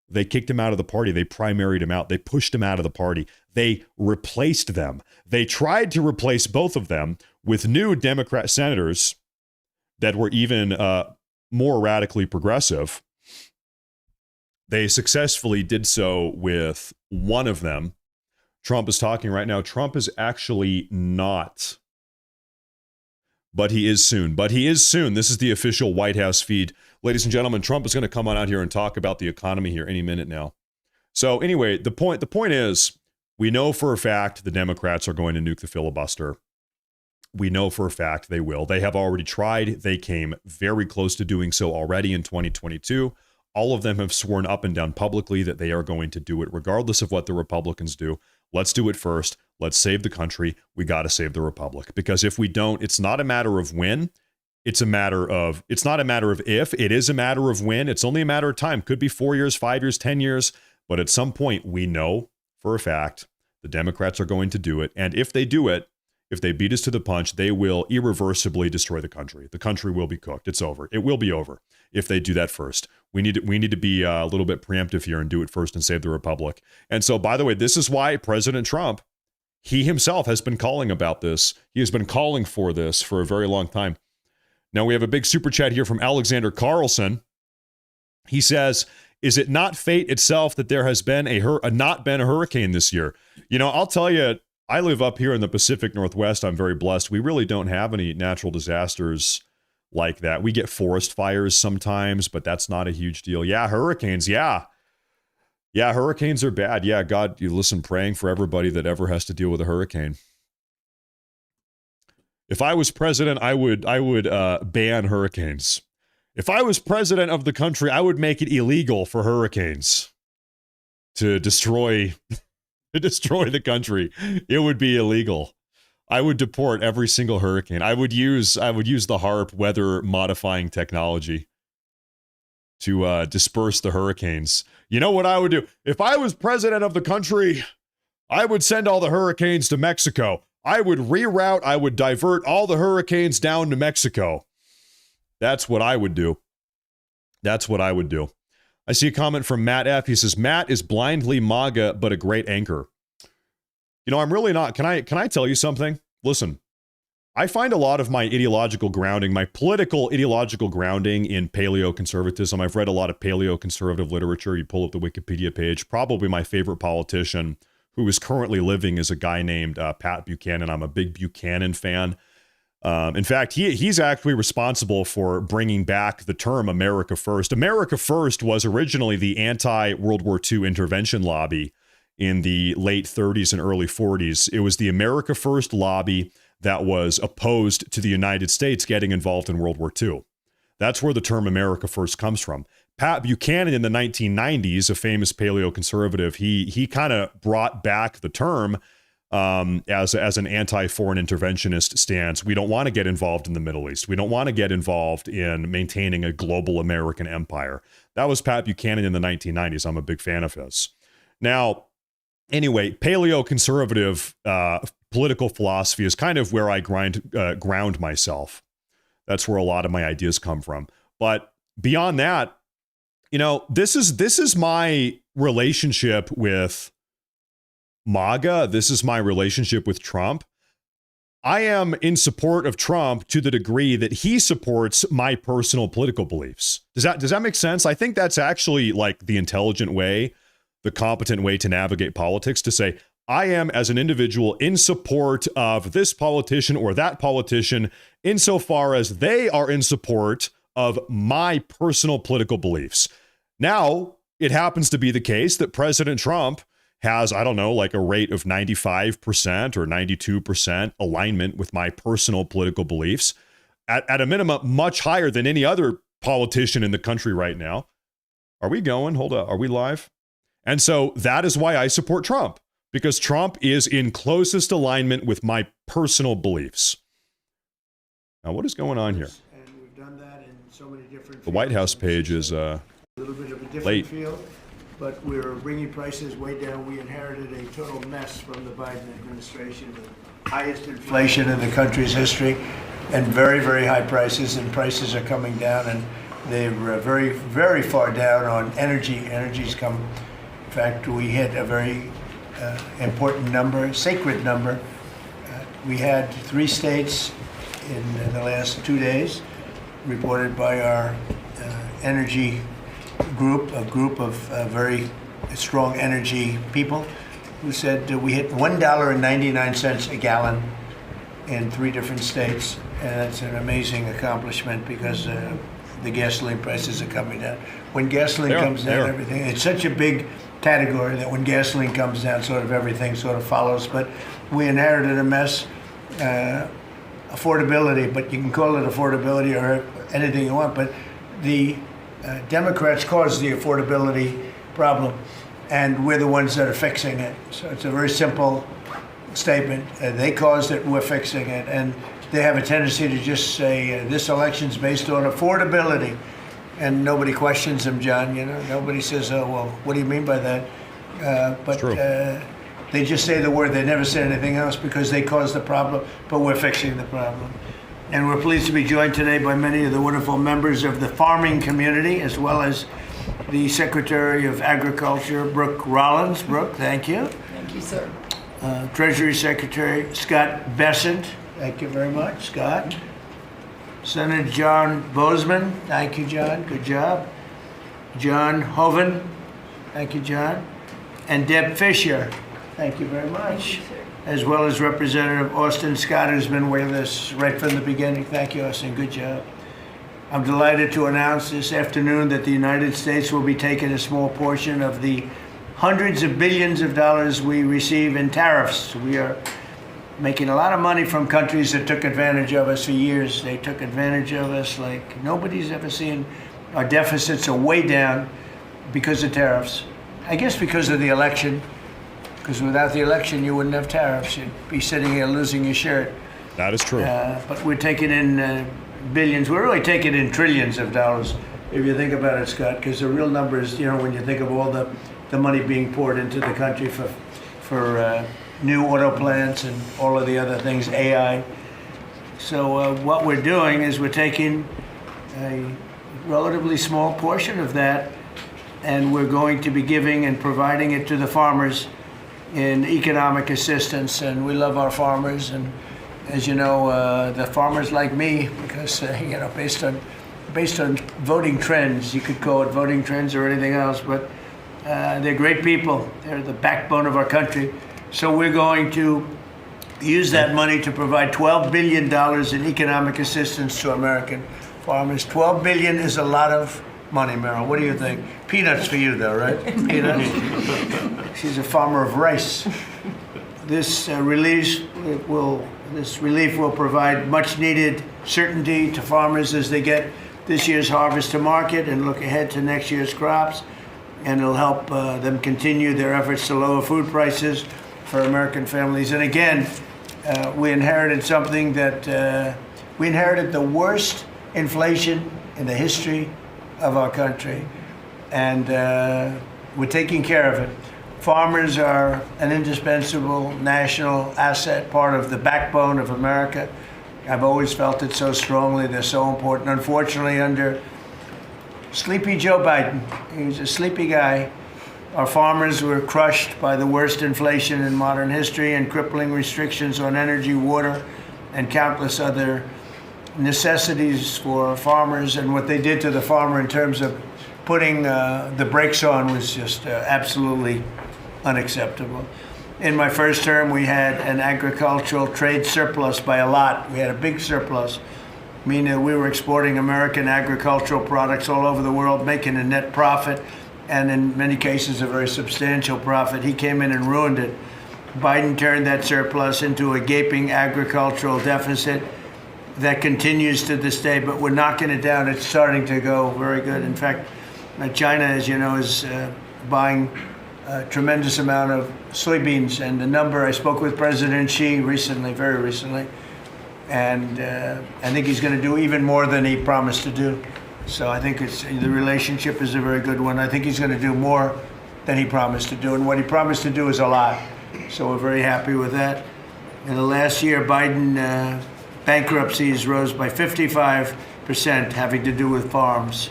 they kicked him out of the party. They primaried him out. They pushed him out of the party. They replaced them. They tried to replace both of them with new Democrat senators that were even more radically progressive. They successfully did so with one of them. Trump is talking right now. Trump is actually not. But he is soon. This is the official White House feed. Ladies and gentlemen, Trump is going to come on out here and talk about the economy here any minute now. So anyway, the point is, we know for a fact the Democrats are going to nuke the filibuster. We know for a fact they will. They have already tried. They came very close to doing so already in 2022. All of them have sworn up and down publicly that they are going to do it, regardless of what the Republicans do. Let's do it first. Let's save the country. We got to save the republic. Because if we don't, it's not a matter of when. It's not a matter of if. It is a matter of when. It's only a matter of time. Could be 4 years, 5 years, 10 years. But at some point, we know for a fact the Democrats are going to do it. And if they do it, if they beat us to the punch, they will irreversibly destroy the country. The country will be cooked. It's over. It will be over if they do that first. We need to be a little bit preemptive here and do it first and save the republic. And so, by the way, this is why President Trump, he himself has been calling about this. He has been calling for this for a very long time. Now, we have a big super chat here from Alexander Carlson. He says, is it not fate itself that there has been not been a hurricane this year? You know, I'll tell you, I live up here in the Pacific Northwest. I'm very blessed. We really don't have any natural disasters like that. We get forest fires sometimes, but that's not a huge deal. Yeah, hurricanes. Yeah, hurricanes are bad. Yeah, God, you listen, praying for everybody that ever has to deal with a hurricane. If I was president, I would ban hurricanes. If I was president of the country, I would make it illegal for hurricanes to destroy the country. It would be illegal. I would deport every single hurricane. I would use the HAARP weather modifying technology to disperse the hurricanes. You know what I would do? If I was president of the country, I would send all the hurricanes to Mexico. I would reroute, I would divert all the hurricanes down to Mexico. That's what I would do. I see a comment from Matt F. He says, Matt is blindly MAGA, but a great anchor. You know, I'm really not. Can I tell you something? Listen, I find a lot of my ideological grounding, my political ideological grounding in paleoconservatism. I've read a lot of paleoconservative literature. You pull up the Wikipedia page. Probably my favorite politician who is currently living is a guy named Pat Buchanan. I'm a big Buchanan fan. In fact, he's actually responsible for bringing back the term America First. America First was originally the anti-World War II intervention lobby in the late 30s and early 40s. It was the America First lobby that was opposed to the United States getting involved in World War II. That's where the term America First comes from. Pat Buchanan in the 1990s, a famous paleoconservative, he kind of brought back the term as an anti-foreign interventionist stance. We don't want to get involved in the Middle East. We don't want to get involved in maintaining a global American empire. That was Pat Buchanan in the 1990s. I'm a big fan of his. Now, anyway, paleoconservative political philosophy is kind of where I ground myself. That's where a lot of my ideas come from. But beyond that, you know, this is my relationship with MAGA. This is my relationship with Trump. I am in support of Trump to the degree that he supports my personal political beliefs. Does that make sense? I think that's actually like the intelligent way, the competent way to navigate politics, to say, I am, as an individual, in support of this politician or that politician insofar as they are in support of my personal political beliefs. Now, it happens to be the case that President Trump has, I don't know, like a rate of 95% or 92% alignment with my personal political beliefs. At a minimum, much higher than any other politician in the country right now. Are we going? Hold up. Are we live? And so that is why I support Trump, because Trump is in closest alignment with my personal beliefs. Now, what is going on here? And we've done that in so many different The White House page is a little bit of a different late. field, but we're bringing prices way down. We inherited a total mess from the Biden administration, the highest inflation in the country's history, and very, very high prices, and prices are coming down, and they're very, very far down on energy. Energy's come. In fact, we hit a very important number, sacred number. We had 3 states in the last 2 days, reported by our energy group, a group of very strong energy people, who said we hit $1.99 a gallon in 3 different states. And that's an amazing accomplishment because the gasoline prices are coming down. When gasoline comes down, everything, it's such a big category that when gasoline comes down, sort of everything sort of follows. But we inherited a mess. Affordability, but you can call it affordability or anything you want, but the Democrats caused the affordability problem, and we're the ones that are fixing it. So it's a very simple statement. They caused it, we're fixing it, and they have a tendency to just say this election's based on affordability, and nobody questions them, John. You know, nobody says, "Oh, well, what do you mean by that?" They just say the word. They never say anything else because they caused the problem, but we're fixing the problem. And we're pleased to be joined today by many of the wonderful members of the farming community, as well as the Secretary of Agriculture, Brooke Rollins. Brooke, thank you. Thank you, sir. Treasury Secretary Scott Bessent. Thank you very much, Scott. Senator John Boozman. Thank you, John. Good job. John Hoeven. Thank you, John. And Deb Fischer. Thank you very much. As well as Representative Austin Scott, who's been with us right from the beginning. Thank you, Austin. Good job. I'm delighted to announce this afternoon that the United States will be taking a small portion of the hundreds of billions of dollars we receive in tariffs. We are making a lot of money from countries that took advantage of us for years. They took advantage of us like nobody's ever seen. Our deficits are way down because of tariffs. I guess because of the election. Because without the election, you wouldn't have tariffs. You'd be sitting here losing your shirt. That is true. But we're taking in billions. We're really taking in trillions of dollars, if you think about it, Scott. Because the real numbers, you know, when you think of all the money being poured into the country for new auto plants and all of the other things, AI. So what we're doing is we're taking a relatively small portion of that, and we're going to be giving and providing it to the farmers in economic assistance. And we love our farmers, and as you know, the farmers like me, because you know, based on voting trends, you could call it voting trends or anything else, but they're great people. They're the backbone of our country. So we're going to use that money to provide $12 billion in economic assistance to American farmers. $12 billion is a lot of money, Meryl. What do you think? Peanuts for you, though, right? Peanuts. She's a farmer of rice. This relief will provide much-needed certainty to farmers as they get this year's harvest to market and look ahead to next year's crops, and it'll help them continue their efforts to lower food prices for American families. And again, we inherited something that we inherited the worst inflation in the history of our country, and we're taking care of it. Farmers are an indispensable national asset, part of the backbone of America. I've always felt it so strongly. They're so important. Unfortunately, under sleepy Joe Biden, he's a sleepy guy, our farmers were crushed by the worst inflation in modern history and crippling restrictions on energy, water, and countless other necessities for farmers. And what they did to the farmer in terms of putting the brakes on was just absolutely unacceptable. In my first term, we had an agricultural trade surplus by a lot. We had a big surplus, meaning we were exporting American agricultural products all over the world, making a net profit, and in many cases, a very substantial profit. He came in and ruined it. Biden turned that surplus into a gaping agricultural deficit that continues to this day, but we're knocking it down. It's starting to go very good. In fact, China, as you know, is buying a tremendous amount of soybeans. And the number, I spoke with President Xi recently, very recently, and I think he's going to do even more than he promised to do. So I think the relationship is a very good one. I think he's going to do more than he promised to do. And what he promised to do is a lot. So we're very happy with that. In the last year, Biden bankruptcies rose by 55%, having to do with farms.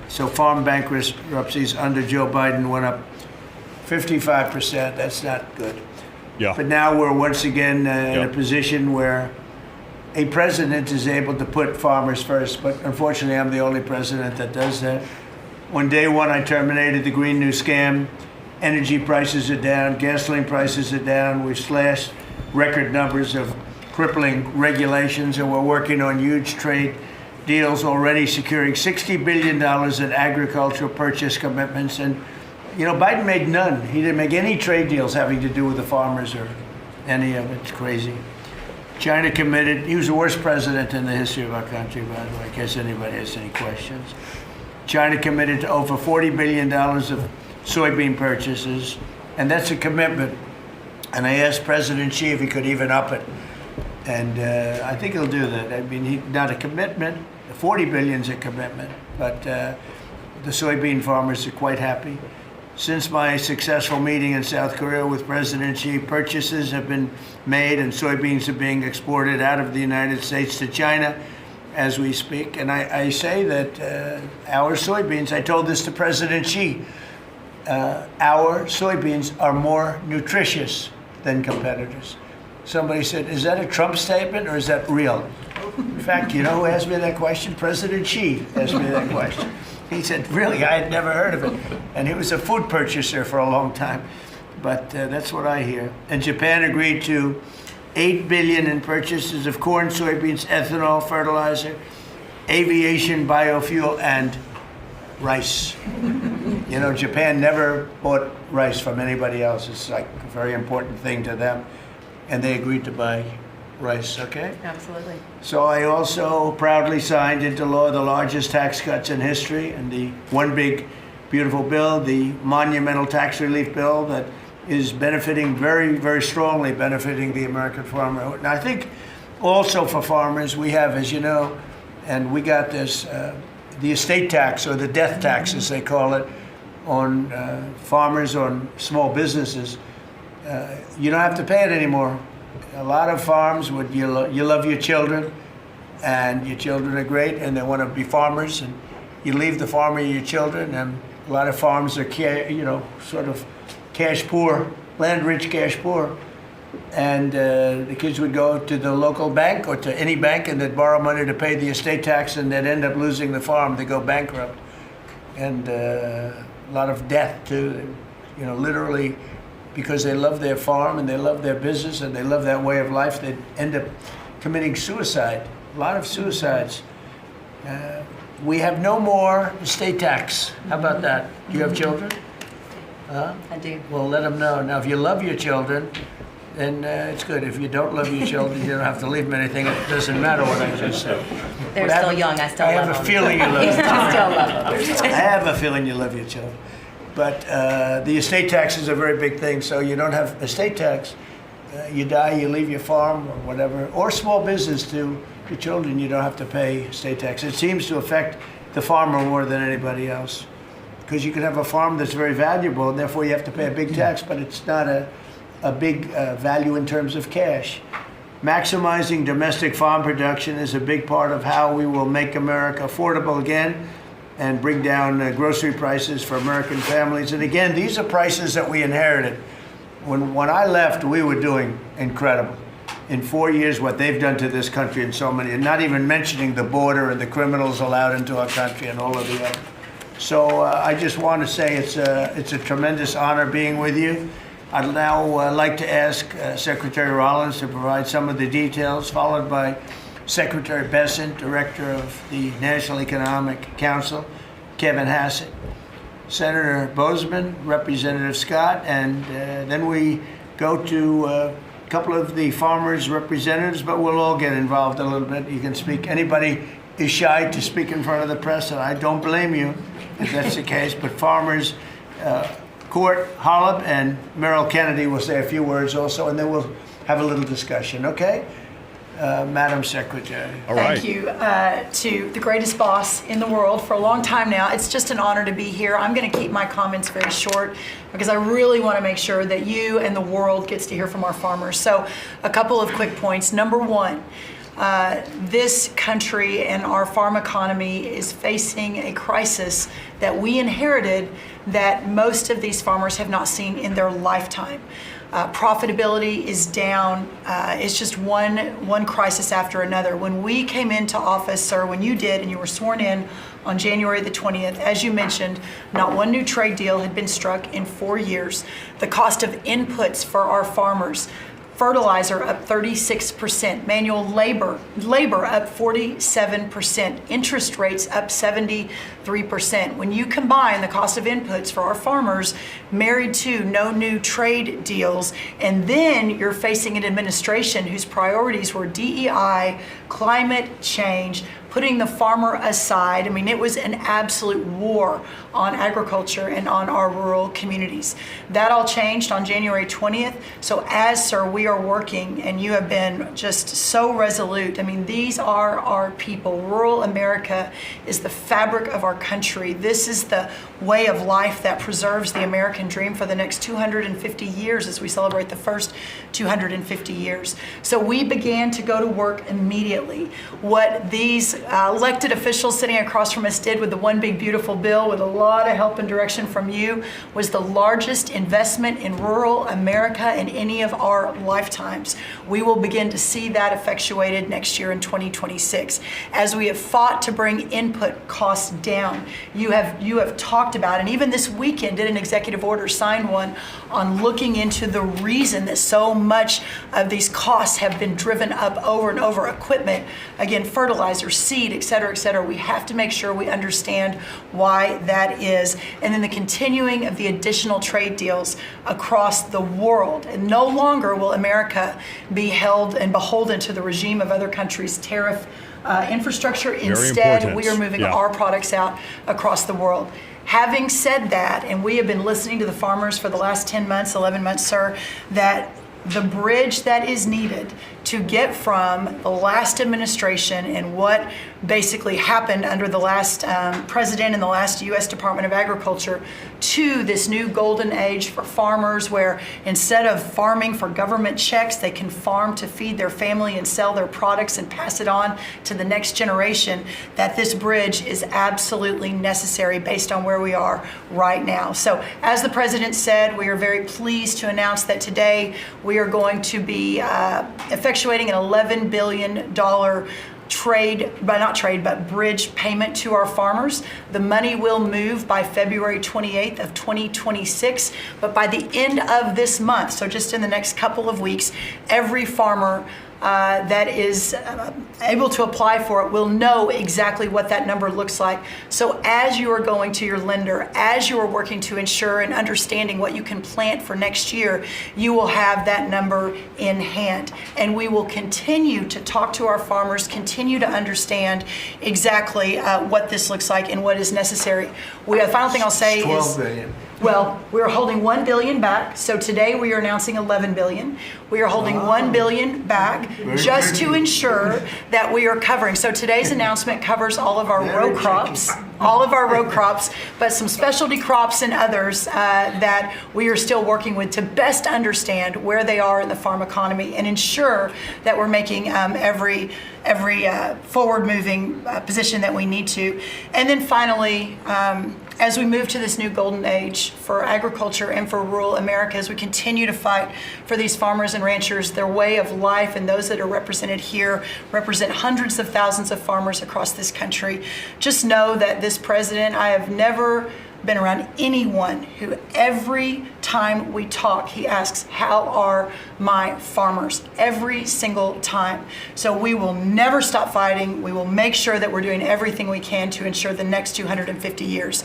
So farm bankruptcies under Joe Biden went up 55%. That's not good. Yeah. But now we're once again in a position where a president is able to put farmers first. But unfortunately, I'm the only president that does that. On day one, I terminated the Green New Scam. Energy prices are down. Gasoline prices are down. We've slashed record numbers of crippling regulations, and we're working on huge trade deals, already securing $60 billion in agricultural purchase commitments. And, you know, Biden made none. He didn't make any trade deals having to do with the farmers or any of it. It's crazy. China committed. He was the worst president in the history of our country, by the way, in case anybody has any questions. China committed to over $40 billion of soybean purchases, and that's a commitment. And I asked President Xi if he could even up it. And I think he'll do that. I mean, not a commitment. 40 billion is a commitment, but the soybean farmers are quite happy. Since my successful meeting in South Korea with President Xi, purchases have been made and soybeans are being exported out of the United States to China as we speak. And I say that our soybeans, I told this to President Xi, our soybeans are more nutritious than competitors. Somebody said, is that a Trump statement or is that real? In fact, you know who asked me that question? President Xi asked me that question. He said, really, I had never heard of it. And he was a food purchaser for a long time. But that's what I hear. And Japan agreed to $8 billion in purchases of corn, soybeans, ethanol, fertilizer, aviation, biofuel, and rice. You know, Japan never bought rice from anybody else. It's like a very important thing to them. And they agreed to buy rice, okay? Absolutely. So I also proudly signed into law the largest tax cuts in history, and the one big, beautiful bill, the monumental tax relief bill that is benefiting very, very strongly, benefiting the American farmer. And I think also for farmers, we have, as you know, and we got this, the estate tax, or the death tax, as they call it, on farmers, on small businesses. You don't have to pay it anymore. A lot of farms, you love your children, and your children are great, and they want to be farmers, and you leave the farm with your children, and a lot of farms are, sort of cash poor, land rich, cash poor, and the kids would go to the local bank or to any bank, and they'd borrow money to pay the estate tax, and they'd end up losing the farm. They go bankrupt, and a lot of death too. Literally. Because they love their farm and they love their business and they love that way of life, they end up committing suicide. A lot of suicides. We have no more estate tax. How about that? Do you have children? I do. Well, let them know. Now, if you love your children, then it's good. If you don't love your children, you don't have to leave them anything. It doesn't matter what I just said. They're still young. I still love them. I have a feeling you love them. I still love them. I have a feeling you love your children. But the estate tax is a very big thing, so you don't have estate tax. You die, you leave your farm or whatever, or small business to your children, you don't have to pay estate tax. It seems to affect the farmer more than anybody else, because you can have a farm that's very valuable, and therefore you have to pay a big tax, but it's not a big value in terms of cash. Maximizing domestic farm production is a big part of how we will make America affordable again, and bring down grocery prices for American families. And again, these are prices that we inherited. When I left, we were doing incredible. In 4 years, what they've done to this country in so many, and not even mentioning the border and the criminals allowed into our country and all of the other. So I just want to say it's a tremendous honor being with you. I'd now like to ask Secretary Rollins to provide some of the details, followed by Secretary Bessent, Director of the National Economic Council, Kevin Hassett, Senator Boozman, Representative Scott, and then we go to a couple of the farmers' representatives, but we'll all get involved a little bit. You can speak. Anybody is shy to speak in front of the press, and I don't blame you if that's the case, but farmers, Court Holub and Merrill Kennedy will say a few words also, and then we'll have a little discussion, okay? Madam Secretary. All right. Thank you to the greatest boss in the world for a long time now. It's just an honor to be here. I'm going to keep my comments very short because I really want to make sure that you and the world gets to hear from our farmers. So a couple of quick points. Number one, this country and our farm economy is facing a crisis that we inherited that most of these farmers have not seen in their lifetime. Profitability is down. It's just one crisis after another. When we came into office, or when you did, and you were sworn in on January the 20th, as you mentioned, not one new trade deal had been struck in 4 years. The cost of inputs for our farmers, fertilizer up 36%, manual labor up 47%, interest rates up 73%. When you combine the cost of inputs for our farmers married to no new trade deals, and then you're facing an administration whose priorities were DEI, climate change, putting the farmer aside. I mean, it was an absolute war on agriculture and on our rural communities. That all changed on January 20th. So as, sir, we are working, and you have been just so resolute. I mean, these are our people. Rural America is the fabric of our country. This is the way of life that preserves the American dream for the next 250 years as we celebrate the first 250 years. So we began to go to work immediately. What these elected officials sitting across from us did with the One Big Beautiful Bill, with a lot of help and direction from you, was the largest investment in rural America in any of our lifetimes. We will begin to see that effectuated next year in 2026. As we have fought to bring input costs down, you have talked about, and even this weekend did an executive order, signed one, on looking into the reason that so much of these costs have been driven up over and over. Equipment, again, fertilizer, seed, et cetera, we have to make sure we understand why that is. And then the continuing of the additional trade deals across the world. And no longer will America be held and beholden to the regime of other countries' tariff infrastructure. Instead, we are moving our products out across the world. Having said that, and we have been listening to the farmers for the last 10 months, 11 months, sir, that the bridge that is needed to get from the last administration and what basically happened under the last president and the last U.S. Department of Agriculture to this new golden age for farmers, where instead of farming for government checks, they can farm to feed their family and sell their products and pass it on to the next generation, that this bridge is absolutely necessary based on where we are right now. So as the president said, we are very pleased to announce that today we are going to be effectuating an $11 billion bridge payment to our farmers. The money will move by February 28th of 2026, but by the end of this month, so just in the next couple of weeks, every farmer that is able to apply for it will know exactly what that number looks like. So as you are going to your lender, as you are working to ensure and understanding what you can plant for next year, you will have that number in hand. And we will continue to talk to our farmers, continue to understand exactly what this looks like and what is necessary. The final thing I'll say is 12 billion. Well, we're holding $1 billion back. So today we are announcing $11 billion. We are holding $1 billion back just to ensure that we are covering. So today's announcement covers all of our row crops, but some specialty crops and others that we are still working with to best understand where they are in the farm economy and ensure that we're making every forward-moving position that we need to. And then finally, as we move to this new golden age for agriculture and for rural America, as we continue to fight for these farmers and ranchers, their way of life, and those that are represented here represent hundreds of thousands of farmers across this country. Just know that this president, I have never been around anyone who every time we talk, he asks, how are my farmers? Every single time. So we will never stop fighting. We will make sure that we're doing everything we can to ensure the next 250 years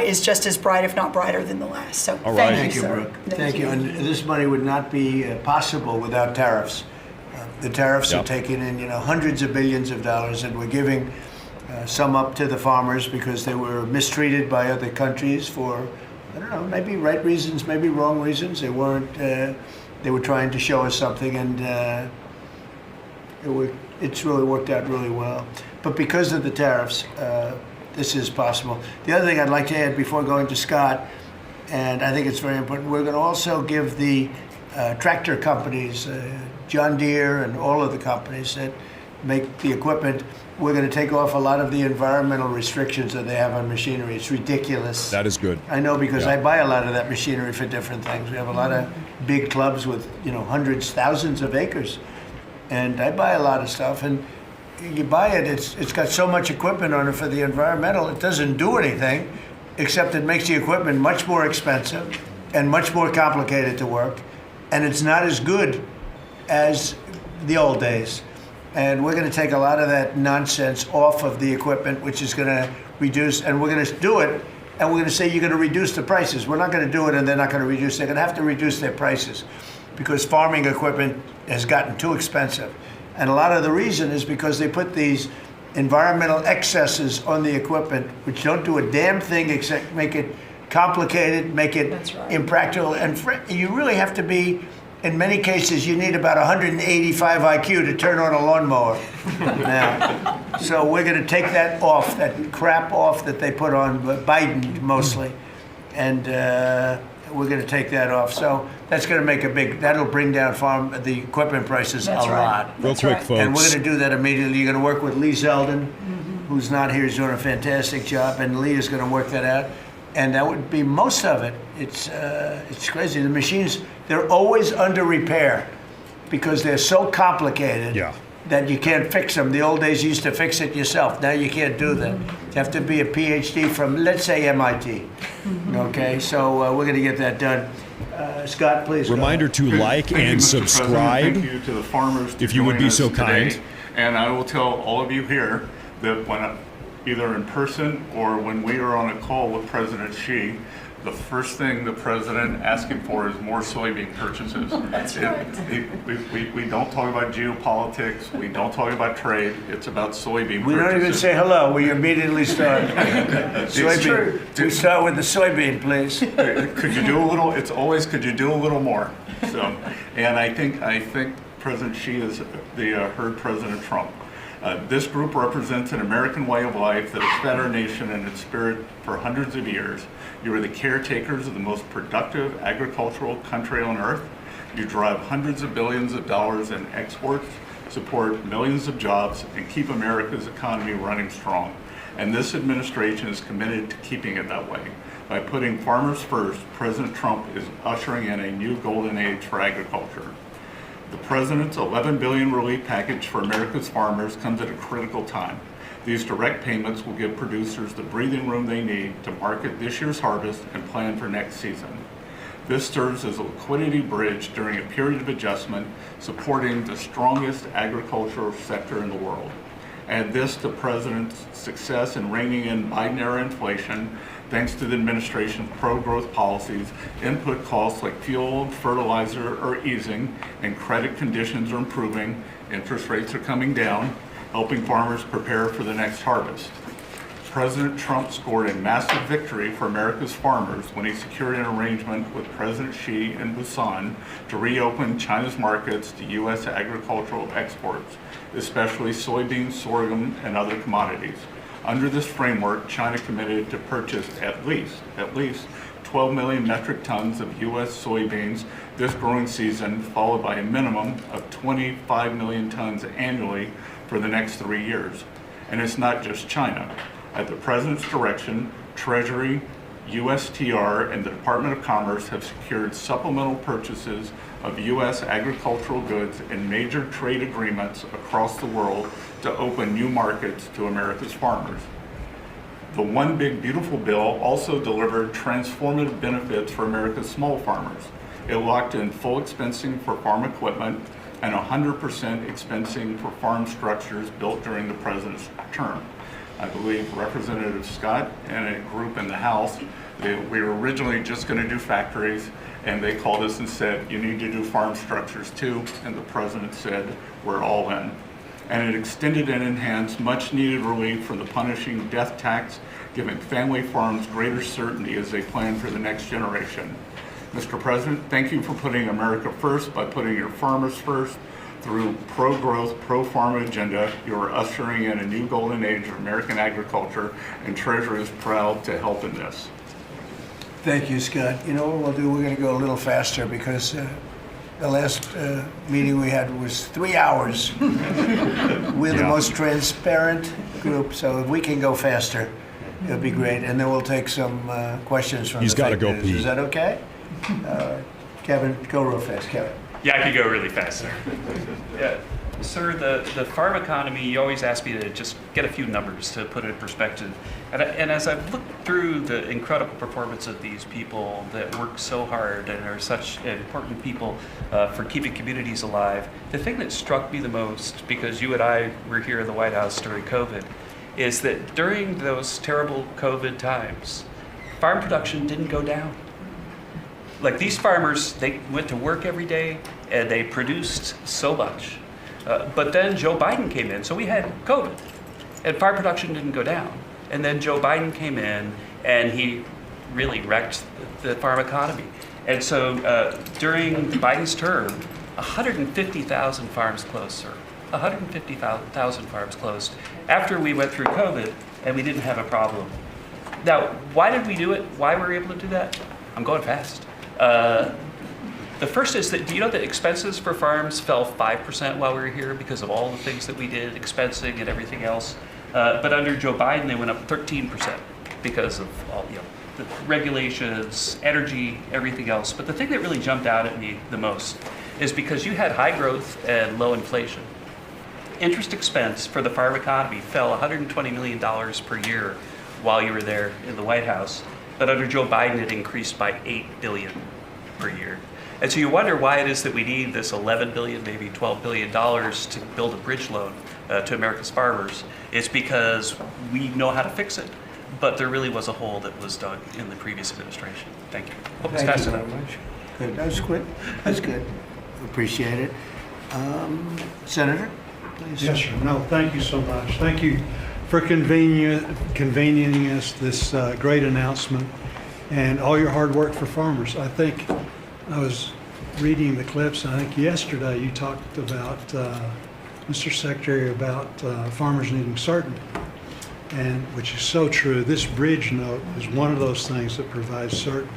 is just as bright, if not brighter, than the last. So thank you, sir. Brooke. Thank you. And this money would not be possible without tariffs. The tariffs are taking in, hundreds of billions of dollars, and we're giving some up to the farmers because they were mistreated by other countries for, I don't know, maybe right reasons, maybe wrong reasons. They weren't. They were trying to show us something, and it's really worked out really well. But because of the tariffs, this is possible. The other thing I'd like to add before going to Scott, and I think it's very important, we're going to also give the tractor companies, John Deere and all of the companies that make the equipment, we're going to take off a lot of the environmental restrictions that they have on machinery. It's ridiculous. That is good. I know, because I buy a lot of that machinery for different things. We have a lot of big clubs with, hundreds, thousands of acres. And I buy a lot of stuff, and you buy it, it's got so much equipment on it for the environmental, it doesn't do anything, except it makes the equipment much more expensive and much more complicated to work. And it's not as good as the old days. And we're going to take a lot of that nonsense off of the equipment, which is going to reduce, and we're going to do it, and we're going to say you're going to reduce the prices. We're not going to do it and they're not going to reduce. They're going to have to reduce their prices because farming equipment has gotten too expensive. And a lot of the reason is because they put these environmental excesses on the equipment, which don't do a damn thing except make it complicated, make it impractical. And you really have to be, in many cases, you need about 185 IQ to turn on a lawnmower now. So we're going to take that off, that crap off that they put on Biden mostly. And we're going to take that off. So that's going to make that'll bring down the equipment prices a lot. Real quick, folks. And we're going to do that immediately. You're going to work with Lee Zeldin, who's not here. He's doing a fantastic job. And Lee is going to work that out. And that would be most of it. It's crazy. The machines, they're always under repair because they're so complicated that you can't fix them. The old days you used to fix it yourself. Now you can't do that. You have to be a PhD from, let's say, MIT. Okay, so we're going to get that done. Scott, please. Reminder to like and subscribe. Thank you to the farmers if you would be so kind. Today. And I will tell all of you here that when either in person or when we are on a call with President Xi, the first thing the president asking for is more soybean purchases. That's right. We don't talk about geopolitics. We don't talk about trade. It's about soybean purchases. We don't even say hello. We immediately start. Soybean. We start with the soybean, please. Could you do a little? It's always could you do a little more? So, and I think President Xi has heard President Trump. This group represents an American way of life that has fed our nation and its spirit for hundreds of years. You are the caretakers of the most productive agricultural country on earth. You drive hundreds of billions of dollars in exports, support millions of jobs, and keep America's economy running strong. And this administration is committed to keeping it that way. By putting farmers first, President Trump is ushering in a new golden age for agriculture. The President's $11 billion relief package for America's farmers comes at a critical time. These direct payments will give producers the breathing room they need to market this year's harvest and plan for next season. This serves as a liquidity bridge during a period of adjustment, supporting the strongest agricultural sector in the world. Add this to President's success in reining in Biden-era inflation, thanks to the administration's pro-growth policies, input costs like fuel and fertilizer are easing, and credit conditions are improving, interest rates are coming down, helping farmers prepare for the next harvest. President Trump scored a massive victory for America's farmers when he secured an arrangement with President Xi in Busan to reopen China's markets to U.S. agricultural exports, especially soybeans, sorghum, and other commodities. Under this framework, China committed to purchase at least 12 million metric tons of U.S. soybeans this growing season, followed by a minimum of 25 million tons annually for the next 3 years. And it's not just China. At the President's direction, Treasury, USTR, and the Department of Commerce have secured supplemental purchases of U.S. agricultural goods in major trade agreements across the world to open new markets to America's farmers. The One Big Beautiful Bill also delivered transformative benefits for America's small farmers. It locked in full expensing for farm equipment and 100% expensing for farm structures built during the president's term. I believe Representative Scott and a group in the House, we were originally just going to do factories, and they called us and said, you need to do farm structures too, and the president said, we're all in. And it extended and enhanced much needed relief from the punishing death tax, giving family farms greater certainty as they plan for the next generation. Mr. President, thank you for putting America first by putting your farmers first. Through pro-growth, pro-farm agenda, you are ushering in a new golden age of American agriculture, and Treasury is proud to help in this. Thank you, Scott. You know what we'll do? We're going to go a little faster because the last meeting we had was 3 hours. We're the most transparent group, so if we can go faster, it'll be great. And then we'll take some questions from He's the got to fake go news. pee. Is that okay? Kevin, go real fast, Kevin. Yeah, I could go really fast, sir. Yeah. Sir, the farm economy, you always ask me to just get a few numbers to put it in perspective. And as I've looked through the incredible performance of these people that work so hard and are such important people for keeping communities alive, the thing that struck me the most, because you and I were here in the White House during COVID, is that during those terrible COVID times, farm production didn't go down. Like these farmers, they went to work every day and they produced so much. But then Joe Biden came in, so we had COVID, and farm production didn't go down. And then Joe Biden came in, and he really wrecked the farm economy. And so during Biden's term, 150,000 farms closed, sir. 150,000 farms closed after we went through COVID, and we didn't have a problem. Now, why did we do it? Why were we able to do that? I'm going fast. The first is that, do you know that expenses for farms fell 5% while we were here because of all the things that we did, expensing and everything else? But under Joe Biden, they went up 13% because of all the regulations, energy, everything else. But the thing that really jumped out at me the most is because you had high growth and low inflation. Interest expense for the farm economy fell $120 million per year while you were there in the White House. But under Joe Biden, it increased by $8 billion per year. And so you wonder why it is that we need this $11 billion, maybe $12 billion to build a bridge loan to America's farmers. It's because we know how to fix it, but there really was a hole that was dug in the previous administration. Thank you. Hope it's fast enough. Good. That was quick. That's good. Appreciate it. Senator, please. Yes, sir. No, thank you so much. Thank you for convening us this great announcement and all your hard work for farmers. I think I was reading the clips, I think yesterday you talked about, Mr. Secretary, about farmers needing certainty, and which is so true. This bridge note is one of those things that provides certainty.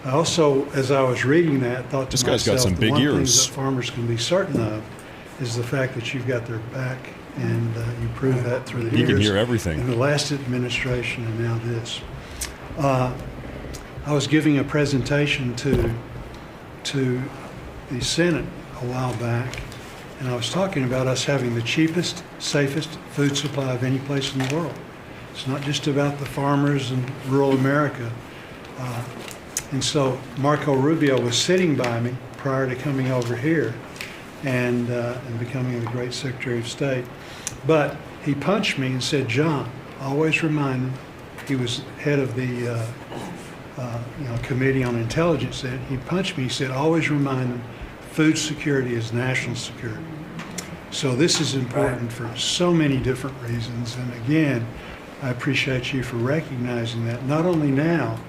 I also, as I was reading that, thought to This myself, guy's got some the big one ears. thing that farmers can be certain of is the fact that you've got their back, and you prove that through the He years. can hear everything. In the last administration and now this. I was giving a presentation to the Senate a while back, and I was talking about us having the cheapest, safest food supply of any place in the world. It's not just about the farmers in rural America. And so Marco Rubio was sitting by me prior to coming over here and becoming the great Secretary of State. But he punched me and said, "John, always remind him," he was head of the Committee on Intelligence. He punched me, he said, "Always remind them, food security is national security." So this is important for so many different reasons. And again, I appreciate you for recognizing that, not only now,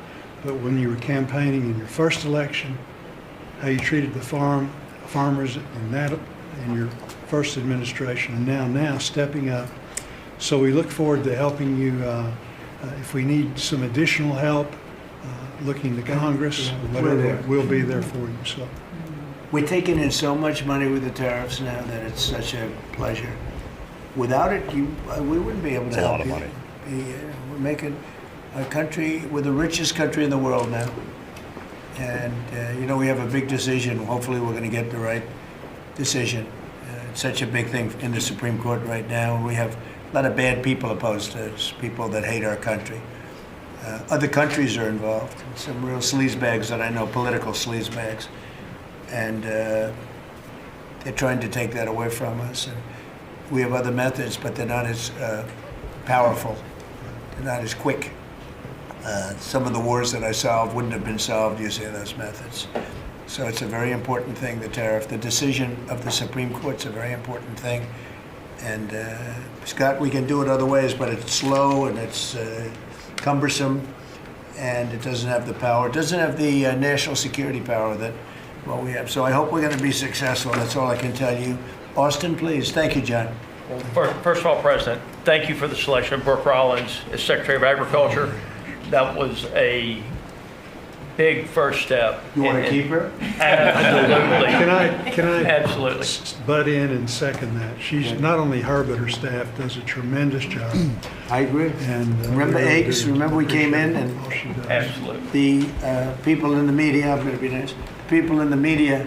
but when you were campaigning in your first election, how you treated the farmers in your first administration, and now stepping up. So we look forward to helping you. If we need some additional help, looking to Congress, whatever, we'll be there for you. So We're taking in so much money with the tariffs now that it's such a pleasure. Without it, we wouldn't be able to help you. It's a lot of money. We're making a country, we're the richest country in the world now. And, we have a big decision. Hopefully we're going to get the right decision. It's such a big thing in the Supreme Court right now. We have lot of bad people opposed to us, people that hate our country. Other countries are involved, some real sleazebags that I know, political sleazebags. And they're trying to take that away from us. And we have other methods, but they're not as powerful. They're not as quick. Some of the wars that I solved wouldn't have been solved using those methods. So it's a very important thing, the tariff. The decision of the Supreme Court's a very important thing. And Scott, we can do it other ways, but it's slow and it's cumbersome, and it doesn't have the power. It doesn't have the national security power that we have. So I hope we're going to be successful. That's all I can tell you. Austin, please. Thank you, John. Well, first of all, President, thank you for the selection of Brooke Rollins as Secretary of Agriculture. That was a big first step. You want to keep her? Absolutely. Can I Absolutely. butt in and second that? She's not only her, but her staff does a tremendous job. I agree. And remember eggs? Remember we came in and Absolutely. the people in the media, I'm going to be nice, people in the media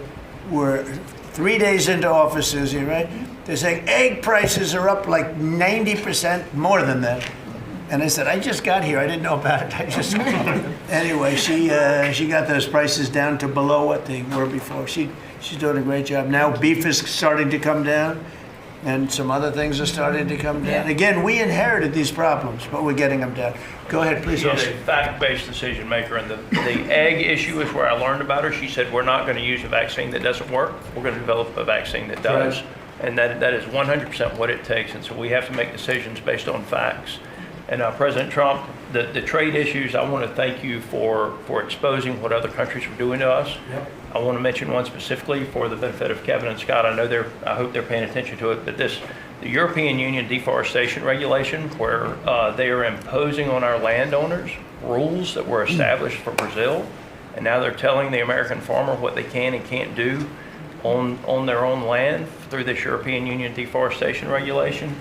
were 3 days into offices here, right? They're saying egg prices are up like 90% more than that. And I said, I just got here. I didn't know about it. I just anyway. She got those prices down to below what they were before. She's doing a great job. Now beef is starting to come down, and some other things are starting to come down. Again, we inherited these problems, but we're getting them down. Go ahead, please. She's a fact-based decision maker, and the egg issue is where I learned about her. She said, we're not going to use a vaccine that doesn't work. We're going to develop a vaccine that does. Right. And that is 100% what it takes. And so we have to make decisions based on facts. And President Trump, the trade issues, I want to thank you for exposing what other countries are doing to us. Yep. I want to mention one specifically for the benefit of Kevin and Scott. I hope they're paying attention to it, but the European Union deforestation regulation, where they are imposing on our landowners rules that were established for Brazil, and now they're telling the American farmer what they can and can't do on their own land through this European Union deforestation regulation.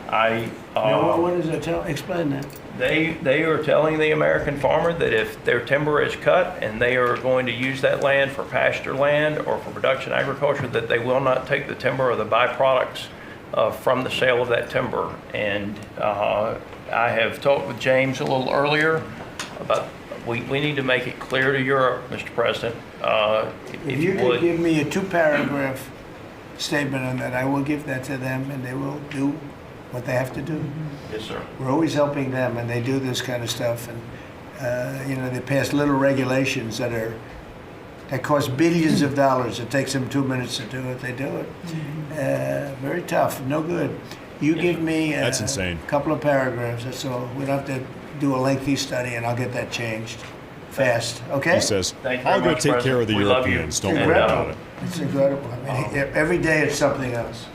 What does that tell? Explain that. They are telling the American farmer that if their timber is cut and they are going to use that land for pasture land or for production agriculture, that they will not take the timber or the byproducts from the sale of that timber. And I have talked with James a little earlier about we need to make it clear to Europe, Mr. President. If you could give me a 2-paragraph statement on that, I will give that to them, and they will do what they have to do. Yes, sir. We're always helping them, and they do this kind of stuff. And they pass little regulations that cost billions of dollars. It takes them 2 minutes to do it. They do it. Very tough. No good. You give me That's insane. A couple of paragraphs. That's all. We don't have to do a lengthy study, and I'll get that changed fast. Okay. He says, Thank you I'll very go much, take care of the President. We love you. Europeans. Don't worry about it. It's incredible. I mean, every day it's something else.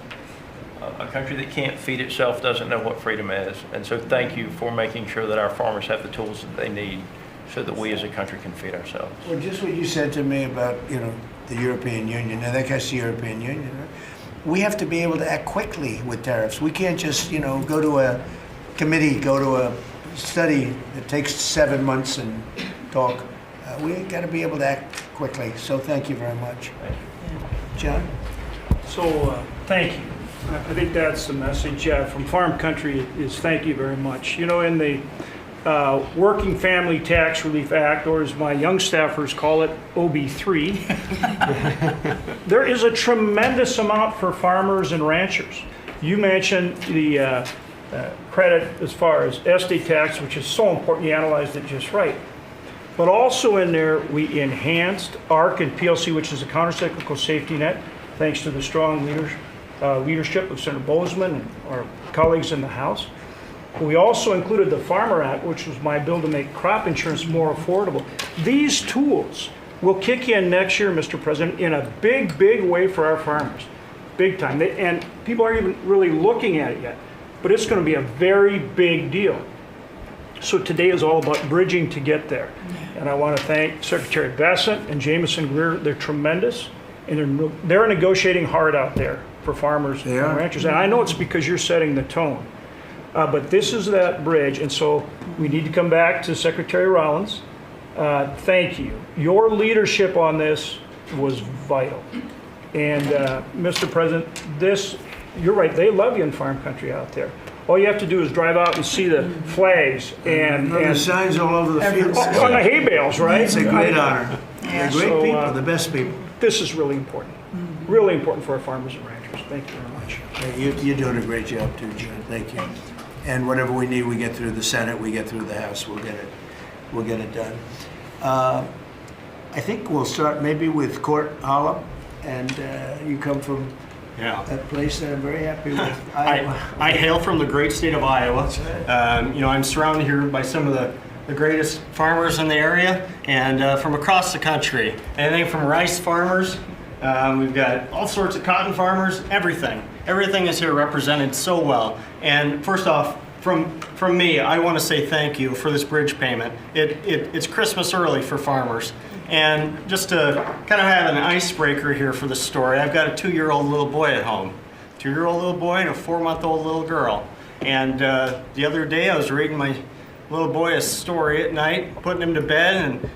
A country that can't feed itself doesn't know what freedom is. And so thank you for making sure that our farmers have the tools that they need so that we as a country can feed ourselves. Well, just what you said to me about, the European Union, and that guy's the European Union, right? We have to be able to act quickly with tariffs. We can't just, go to a committee, go to a study that takes 7 months and talk. We got to be able to act quickly. So thank you very much. Thank you. John? So thank you. I think that's the message from Farm Country is thank you very much. In the Working Family Tax Relief Act, or as my young staffers call it, OB3, there is a tremendous amount for farmers and ranchers. You mentioned the credit as far as estate tax, which is so important. You analyzed it just right. But also in there, we enhanced ARC and PLC, which is a countercyclical safety net, thanks to the strong leadership of Senator Bozeman and our colleagues in the House. We also included the Farmer Act, which was my bill to make crop insurance more affordable. These tools will kick in next year, Mr. President, in a big, big way for our farmers. Big time. And people aren't even really looking at it yet. But it's going to be a very big deal. So today is all about bridging to get there. And I want to thank Secretary Bassett and Jamison Greer. They're tremendous. And they're negotiating hard out there for farmers and ranchers. And I know it's because you're setting the tone. But this is that bridge. And so we need to come back to Secretary Rollins. Thank you. Your leadership on this was vital. And Mr. President, you're right, they love you in Farm Country out there. All you have to do is drive out and see the flags and the signs all over the field. on the hay bales, right? It's a great honor. They're great So, people, the best people. This is really important. Really important for our farmers and ranchers. Thank you very much. Hey, you're doing a great job too, John. Thank you. And whatever we need, we get through the Senate, we get through the House, we'll get it done. I think we'll start maybe with Court Hollop, and you come from a place that I'm very happy with. I hail from the great state of Iowa. I'm surrounded here by some of the greatest farmers in the area and from across the country. Anything from rice farmers, we've got all sorts of cotton farmers, everything. Everything is here represented so well. And first off, from me, I want to say thank you for this bridge payment. It's Christmas early for farmers. And just to kind of have an icebreaker here for the story, I've got a 2-year-old little boy at home. 2-year-old little boy and a 4-month-old little girl. And the other day I was reading my little boy a story at night, putting him to bed, and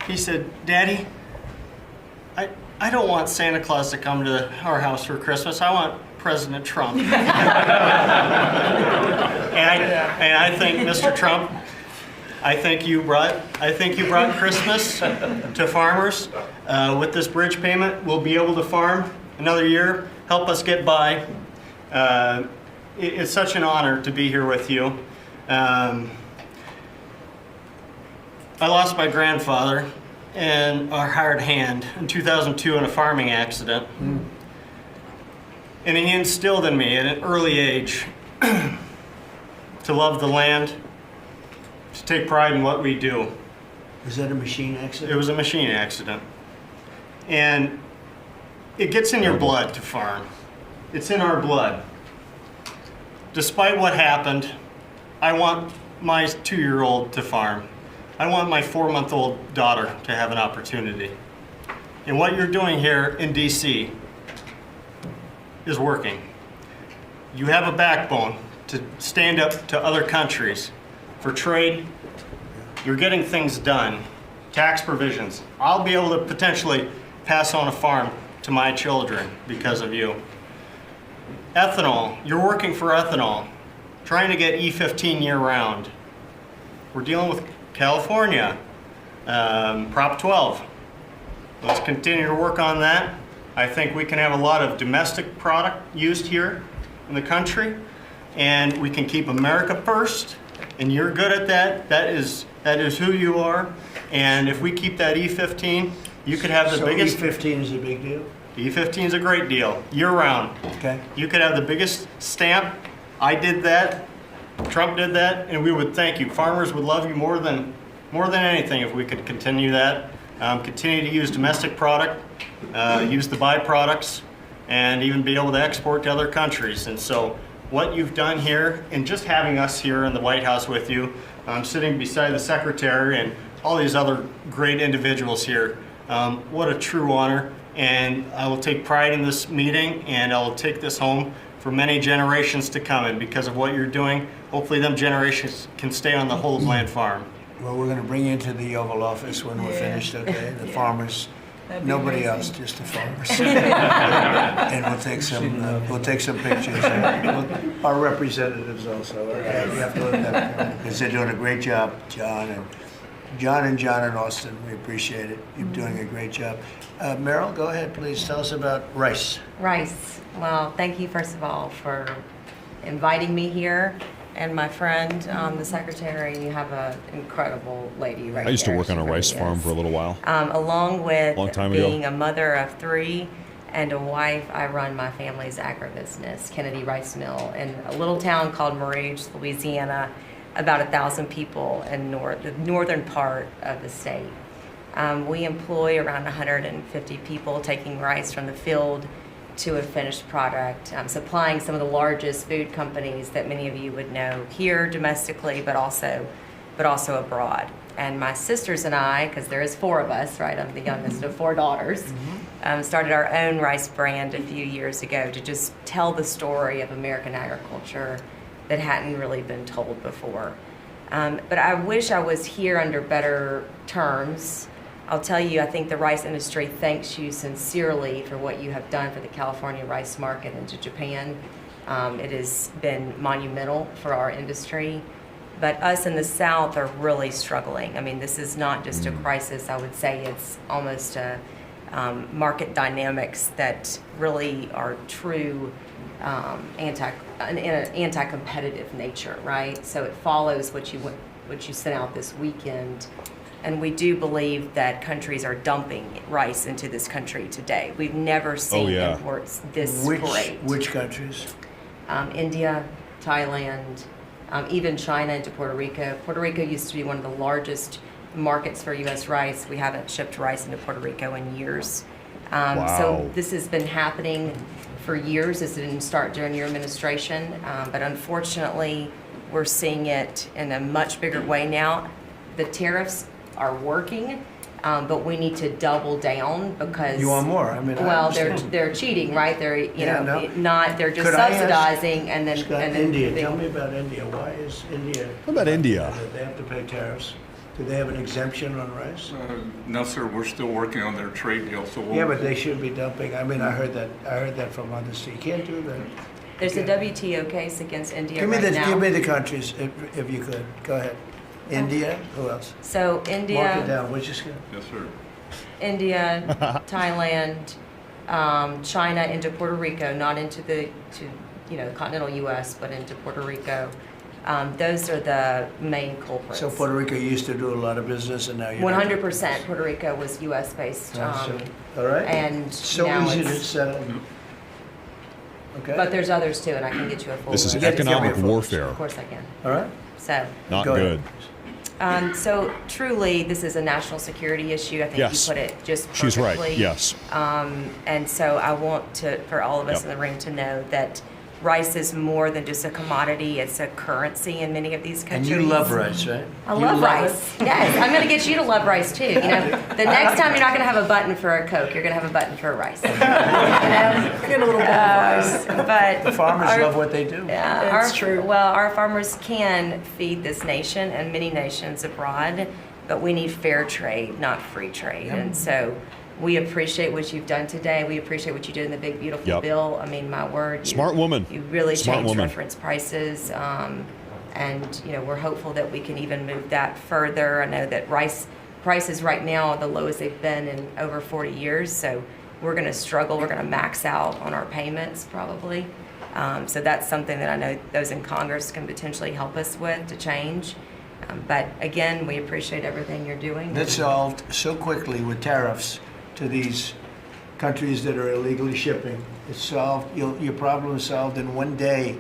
he said, "Daddy, I don't want Santa Claus to come to our house for Christmas. I want President Trump." and I think, Mr. Trump, I think you brought Christmas to farmers. With this bridge payment, we'll be able to farm another year, help us get by. It's such an honor to be here with you. I lost my grandfather and a hard hand in 2002 in a farming accident. And he instilled in me at an early age to love the land, to take pride in what we do. Was that a machine accident? It was a machine accident. And it gets in your blood to farm. It's in our blood. Despite what happened, I want my 2-year-old to farm. I want my 4-month-old daughter to have an opportunity. And what you're doing here in DC is working. You have a backbone to stand up to other countries for trade. You're getting things done. Tax provisions. I'll be able to potentially pass on a farm to my children because of you. Ethanol. You're working for ethanol. Trying to get E15 year-round. We're dealing with California, Prop 12. Let's continue to work on that. I think we can have a lot of domestic product used here in the country, and we can keep America first, and you're good at that. That is who you are, and if we keep that E15, you could have the biggest... E15 is a big deal? E15 is a great deal, year-round. Okay. You could have the biggest stamp. I did that. Trump did that, and we would thank you. Farmers would love you more than anything if we could continue that. Continue to use domestic product, use the byproducts, and even be able to export to other countries. And so what you've done here, and just having us here in the White House with you, sitting beside the Secretary and all these other great individuals here, what a true honor. And I will take pride in this meeting, and I will take this home for many generations to come. And because of what you're doing, hopefully them generations can stay on the whole land farm. Well, we're going to bring you into the Oval Office when we're finished, okay? The farmers, nobody else, just the farmers. And we'll take some pictures. Our representatives also. Okay? We have to let them, because they're doing a great job, John and Austin. We appreciate it. You're doing a great job. Meryl, go ahead, please. Tell us about rice. Rice. Well, thank you, first of all, for inviting me here. And my friend, the secretary, you have an incredible lady right here. I used to work on a rice farm for a little while. Along with being ago. a mother of 3 and a wife, I run my family's agribusiness, Kennedy Rice Mill, in a little town called Marouge, Louisiana, about 1,000 people in the northern part of the state. We employ around 150 people taking rice from the field to a finished product, supplying some of the largest food companies that many of you would know here domestically, but also abroad. And my sisters and I, because there is 4 of us, right? I'm the youngest of 4 daughters, started our own rice brand a few years ago to just tell the story of American agriculture that hadn't really been told before. But I wish I was here under better terms. I'll tell you, I think the rice industry thanks you sincerely for what you have done for the California rice market into Japan. It has been monumental for our industry. But us in the South are really struggling. I mean, this is not just a crisis. I would say it's almost a market dynamics that really are true anti-competitive nature, right? So it follows what you sent out this weekend. And we do believe that countries are dumping rice into this country today. We've never seen imports this great. Which countries? India, Thailand, even China into Puerto Rico. Puerto Rico used to be one of the largest markets for U.S. rice. We haven't shipped rice into Puerto Rico in years. So this has been happening for years. This didn't start during your administration, but unfortunately, we're seeing it in a much bigger way now. The tariffs are working, but we need to double down because You want more? I mean, they're cheating, right? They're they're just Could I ask- subsidizing and then Scott, and then India. they- Tell me about India. Why is India? What about India? They have to pay tariffs. Do they have an exemption on rice? No, sir, we're still working on their trade deal, so we'll. Yeah, but they should be dumping. I mean, I heard that from others. You can't do that. There's a WTO case against India Give me right the now. give me the countries if you could. Go ahead. India. Who else? So Mark it India, down. Which is good. Yes, sir. India, Thailand, China into Puerto Rico, not into the continental U.S., but into Puerto Rico. Those are the main culprits. So Puerto Rico used to do a lot of business, and now you're 100% Puerto Rico was U.S. based, all right. and So now easy to it's. settle. Okay. But there's others too, and I can get you a full This is list. economic Give me a warfare. Of course I can. all right. So. Not Go good. ahead. So truly, this is a national security issue. I think Yes. you put it just perfectly. She's right. Yes. And so I want for all of us in the room to know that rice is more than just a commodity. It's a currency in many of these And countries. you love rice, right? I love rice. Yes, I'm going to get you to love rice too. The next time you're not going to have a button for a Coke, you're going to have a button for a rice. Get a little bit of rice. But The farmers love what they do. yeah, It's true. Well, our farmers can feed this nation and many nations abroad, but we need fair trade, not free trade. And so we appreciate what you've done today. We appreciate what you did in the big, beautiful Yep. bill. I mean, my word. Smart woman. You really Smart changed woman. reference prices. And, we're hopeful that we can even move that further. I know that rice prices right now are the lowest they've been in over 40 years. So we're going to struggle. We're going to max out on our payments probably. So that's something that I know those in Congress can potentially help us with to change. But again, we appreciate everything you're doing. That's solved so quickly with tariffs to these countries that are illegally shipping. It's solved. Your problem is solved in one day.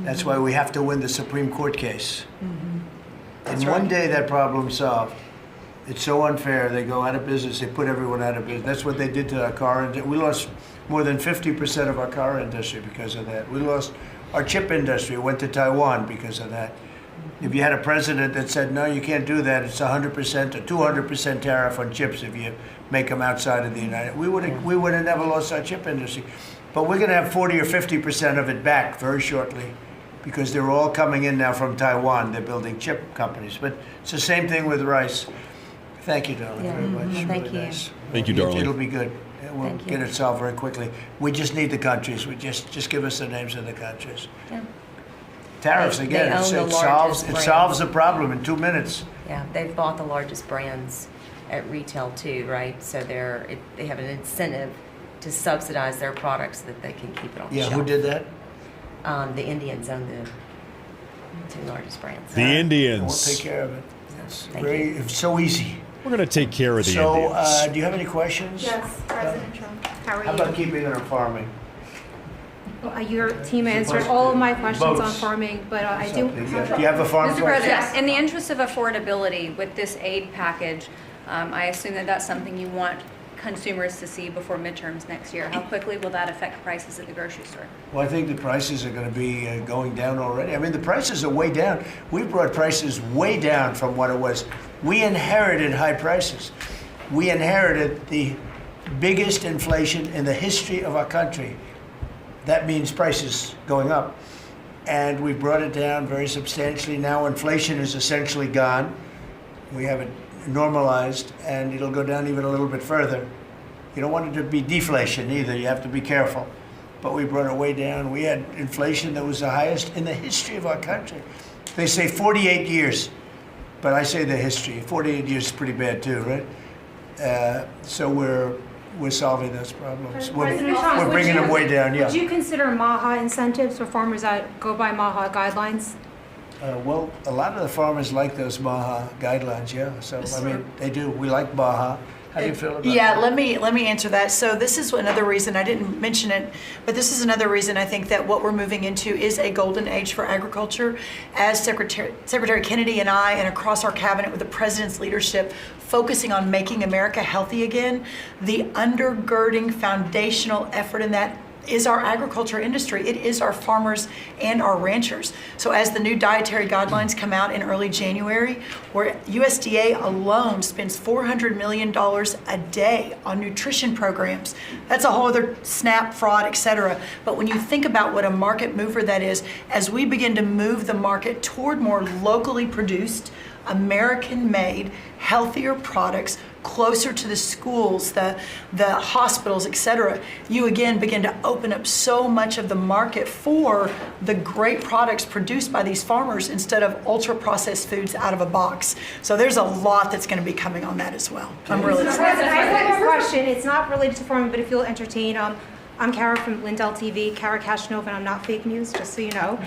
That's why we have to win the Supreme Court case. In one day, that problem's solved. It's so unfair. They go out of business. They put everyone out of business. That's what they did to our car industry. We lost more than 50% of our car industry because of that. We lost our chip industry. Went to Taiwan because of that. If you had a president that said, no, you can't do that, it's 100% or 200% tariff on chips if you make them outside of the United, we would have never lost our chip industry. But we're going to have 40 or 50% of it back very shortly because they're all coming in now from Taiwan. They're building chip companies. But it's the same thing with rice. Thank you, darling, very much. Thank Really you. nice. Thank you, darling. It'll be good. We'll Thank you. get it solved very quickly. We just need the countries. We just give us the names of the countries. Yeah. Tariffs They again. own It the solves largest the problem in 2 minutes. Yeah, they've bought the largest brands at retail too, right? So they have an incentive to subsidize their products so that they can keep it on the Yeah, shelf. who did that? The Indians own the two largest brands. The We'll Indians. take care of it. It's Thank it's so easy. We're going to take care of the So, Indians. do you have any questions? Yes, President Trump. How are How you? about keeping it on farming? Well, your team answered all of my questions on Votes. farming, but I do. Do you have a farm Mr. question? President, in the interest of affordability with this aid package, I assume that that's something you want consumers to see before midterms next year. How quickly will that affect prices at the grocery store? Well, I think the prices are going to be going down already. I mean, the prices are way down. We brought prices way down from what it was. We inherited high prices. We inherited the biggest inflation in the history of our country. That means prices going up. And we brought it down very substantially. Now inflation is essentially gone. We have it normalized, and it'll go down even a little bit further. You don't want it to be deflation either. You have to be careful. but we brought it way down. We had inflation that was the highest in the history of our country. They say 48 years, but I say the history. 48 years is pretty bad too, right? So we're solving those problems. President Trump, We're bringing them way down, yeah. Would you consider MAHA incentives for farmers that go by MAHA guidelines? Well, a lot of the farmers like those MAHA guidelines, yeah. So, I mean, they do. We like MAHA. How do you feel about Yeah, that? let me answer that. So this is another reason, I didn't mention it, but this is another reason I think that what we're moving into is a golden age for agriculture. As Secretary Kennedy and I, and across our cabinet with the president's leadership, focusing on making America healthy again, the undergirding foundational effort in that is our agriculture industry. It is our farmers and our ranchers. So as the new dietary guidelines come out in early January, where USDA alone spends $400 million a day on nutrition programs, that's a whole other SNAP, fraud, et cetera. But when you think about what a market mover that is, as we begin to move the market toward more locally produced, American-made, healthier products closer to the schools, the hospitals, et cetera, you again begin to open up so much of the market for the great products produced by these farmers instead of ultra-processed foods out of a box. So there's a lot that's going to be coming on that as well. I'm really excited. I have a question. It's not related to farming, but if you'll entertain, I'm Kara from Lindell TV, Kara Kashnova, and I'm not fake news, just so you know.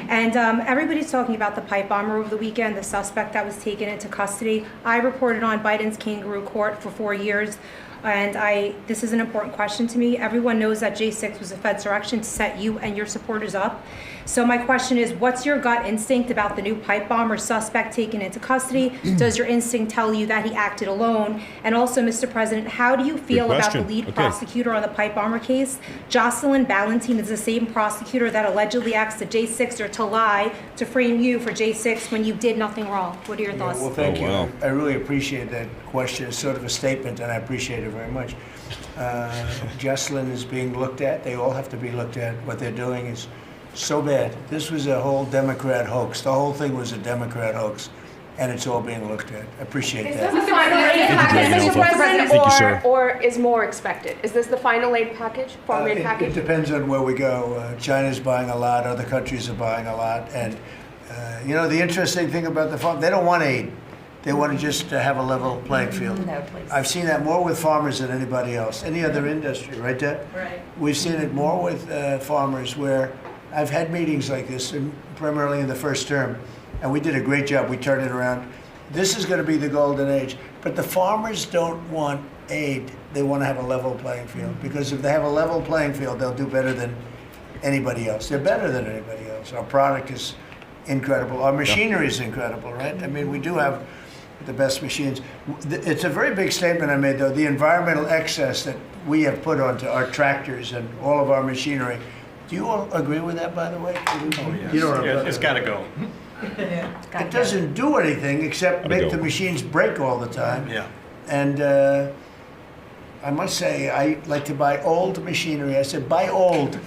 And everybody's talking about the pipe bomber over the weekend, the suspect that was taken into custody. I reported on Biden's kangaroo court for 4 years, and this is an important question to me. Everyone knows that J6 was a Fed's direction to set you and your supporters up. So my question is, what's your gut instinct about the new pipe bomber suspect taken into custody? Does your instinct tell you that he acted alone? And also, Mr. President, how do you feel about the lead prosecutor on the pipe bomber case? Jocelyn Ballantine is the same prosecutor that allegedly asked the J6er to lie to frame you for J6 when you did nothing wrong. What are your thoughts? Well, thank you. I really appreciate that question. It's sort of a statement, and I appreciate it very much. Jocelyn is being looked at. They all have to be looked at. What they're doing is so bad. This was a whole Democrat hoax. The whole thing was a Democrat hoax, and it's all being looked at. I appreciate that. Is this the final aid package, Mr. President, or is more expected? Is this the final aid package, farm aid package? It depends on where we go. China's buying a lot. Other countries are buying a lot. And, you know, the interesting thing about the farm, they don't want aid. They want to just have a level playing field. No, please. I've seen that more with farmers than anybody else, any other industry, right, Deb? Right. We've seen it more with farmers where I've had meetings like this, primarily in the first term, and we did a great job. We turned it around. This is going to be the golden age. But the farmers don't want aid. They want to have a level playing field, because if they have a level playing field, they'll do better than anybody else. They're better than anybody else. Our product is incredible. Our machinery is incredible, right? I mean, we do have the best machines. It's a very big statement I made, though. The environmental excess that we have put onto our tractors and all of our machinery. Do you all agree with that, by the way? Oh, yes. You don't It's got to go. It doesn't do anything except make the machines break all the time. Yeah. And I must say, I like to buy old machinery. I said, buy old,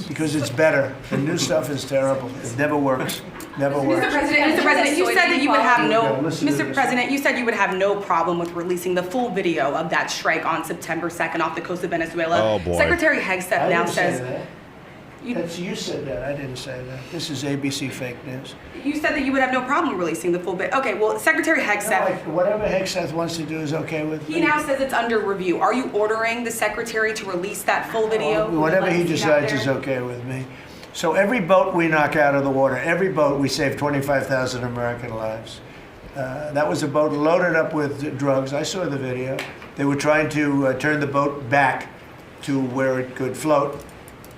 because it's better. The new stuff is terrible. It never works. Never works. Mr. President, you said that you would have Mr. President, you said you would have no problem with releasing the full video of that strike on September 2nd off the coast of Venezuela. Oh, boy. Secretary Hegseth now says. You said that. I didn't say that. This is ABC fake news. You said that you would have no problem releasing the full bit. Okay, well, Secretary Hegseth. No, whatever Hegseth wants to do is okay with me. He now says it's under review. Are you ordering the secretary to release that full video? Whatever he decides is okay with me. So every boat we knock out of the water, every boat, we save 25,000 American lives. That was a boat loaded up with drugs. I saw the video. They were trying to turn the boat back to where it could float.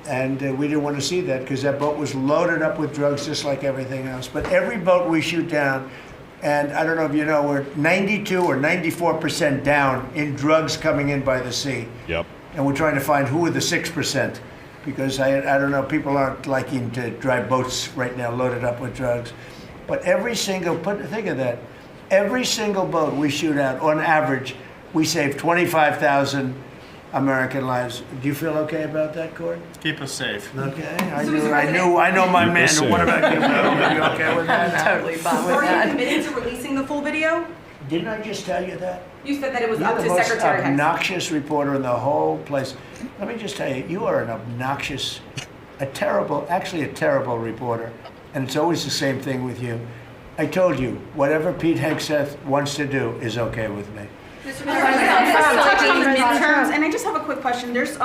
And we didn't want to see that, because that boat was loaded up with drugs just like everything else. But every boat we shoot down, and I don't know if you know, we're 92 or 94% down in drugs coming in by the sea. Yep. And we're trying to find who are the 6%, because I don't know, people aren't liking to drive boats right now loaded up with drugs. But every single, think of that, every single boat we shoot out, on average, we save 25,000 American lives. Do you feel okay about that, Court? Keep us safe. Okay. I know my man. What about you? Are you okay with that? Totally fine with that. Are you committed to releasing the full video? Didn't I just tell you that? You said that it was You're up the to most Secretary Hicks. obnoxious reporter in the whole place. Let me just tell you, you are an obnoxious, actually a terrible reporter. And it's always the same thing with you. I told you, whatever Pete Hegseth wants to do is okay with me. Touching on the midterms, and I just have a quick question. There's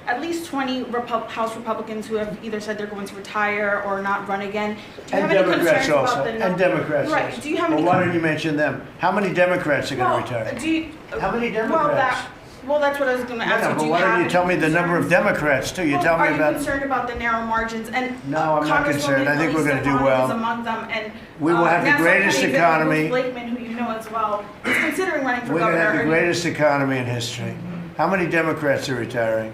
at least 20 House Republicans who have either said they're going to retire or not run again. Do you have any Democrats concerns also. about the And Democrats Right. also. Do you have Well, any? why don't you mention them? How many Democrats are going to retire? Do you, How many Well, Democrats? well, that's what I was going to ask you. but Do you why don't have you tell me any the number of concerns? Democrats too? You Well, tell me are about. you concerned about the narrow margins? And No, I'm not concerned. I think we're gonna do well. Is among them, and We will have the Nassau greatest County economy. Bruce Blakeman, who you know as well, is considering running for We're going to governor. have the greatest economy in history. How many Democrats are retiring?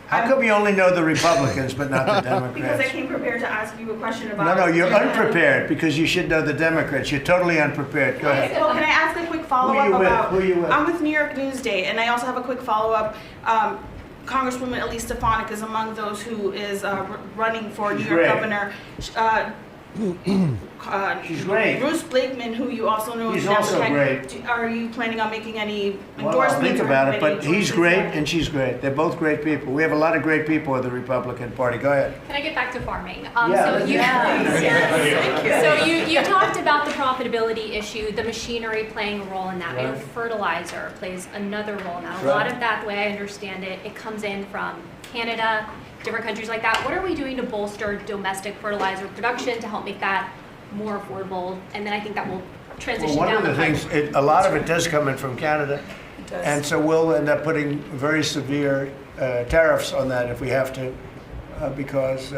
How come you only know the Republicans but not the Because I Democrats? came prepared to ask you a question about. No, you're unprepared because you should know the Democrats. You're totally unprepared. Go ahead. Well, can I ask a quick follow-up Who you with? about? Who you with? I'm with New York Newsday, and I also have a quick follow-up. Congresswoman Elise Stefanik is among those who is running for She's New York great. governor. She's great. Bruce Blakeman, who you also know He's is now also the- great. Are you planning on making any Well, endorsements? I'll think or about it, have any but he's choices? great and she's great. They're both great people. We have a lot of great people in the Republican Party. Go ahead. Can I get back to farming? Yeah, So you, yes. so you talked about the profitability issue, the machinery playing a role in that. I know Right. fertilizer plays another role in that. A Right. lot of that, the way I understand it, it comes in from Canada, different countries like that. What are we doing to bolster domestic fertilizer production to help make that more affordable? And then I think that will transition Well, one down of the pipe. things, a lot of it does come in from Canada. does. And so we'll end up putting very severe tariffs on that if we have to, because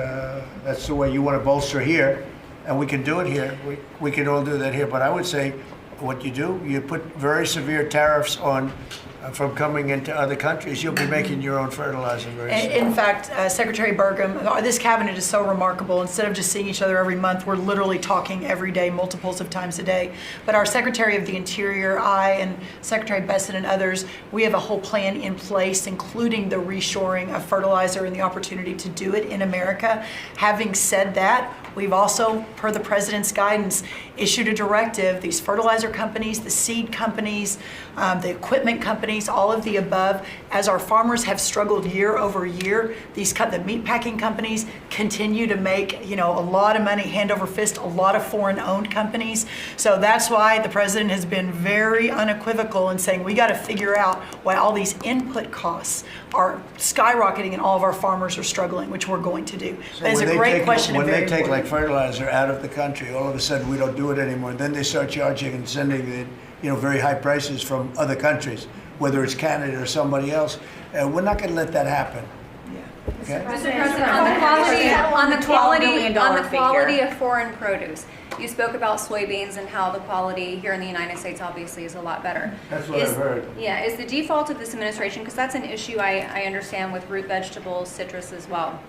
that's the way you want to bolster here. And we can do it here. We can all do that here. But I would say what you do, you put very severe tariffs on from coming into other countries. You'll be making your own fertilizer very soon. In fact, Secretary Burgum, this cabinet is so remarkable. Instead of just seeing each other every month, we're literally talking every day, multiples of times a day. But our Secretary of the Interior, I, and Secretary Bessent and others, we have a whole plan in place, including the reshoring of fertilizer and the opportunity to do it in America. Having said that, we've also, per the President's guidance, issued a directive. These fertilizer companies, the seed companies, the equipment companies, all of the above, as our farmers have struggled year over year, the meat packing companies continue to make, a lot of money, hand over fist, a lot of foreign-owned companies. So that's why the President has been very unequivocal in saying we got to figure out why all these input costs are skyrocketing and all of our farmers are struggling, which we're going to do. So That is when a they great take- question and When very they take like important. fertilizer out of the country, all of a sudden we don't do it anymore. Then they start charging and sending the, very high prices from other countries, whether it's Canada or somebody else. We're not going to let that happen. Okay? Mr. President, on the $12 quality of foreign produce, you spoke about soybeans and how the quality here in the United States obviously is a lot better. That's what I've heard. Yeah, is the default of this administration, because that's an issue I understand with root vegetables, citrus as well.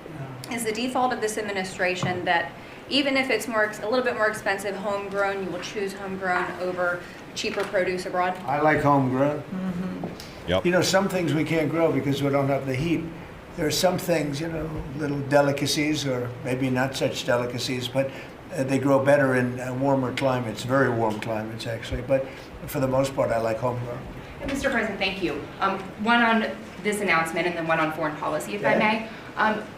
Is the default of this administration that even if it's a little bit more expensive homegrown, you will choose homegrown over cheaper produce abroad? I like homegrown. Yep. Some things we can't grow because we don't have the heat. There are some things, little delicacies or maybe not such delicacies, but they grow better in warmer climates, very warm climates actually. But for the most part, I like homegrown. Mr. President, thank you. One on this announcement and then one on foreign policy, if I may.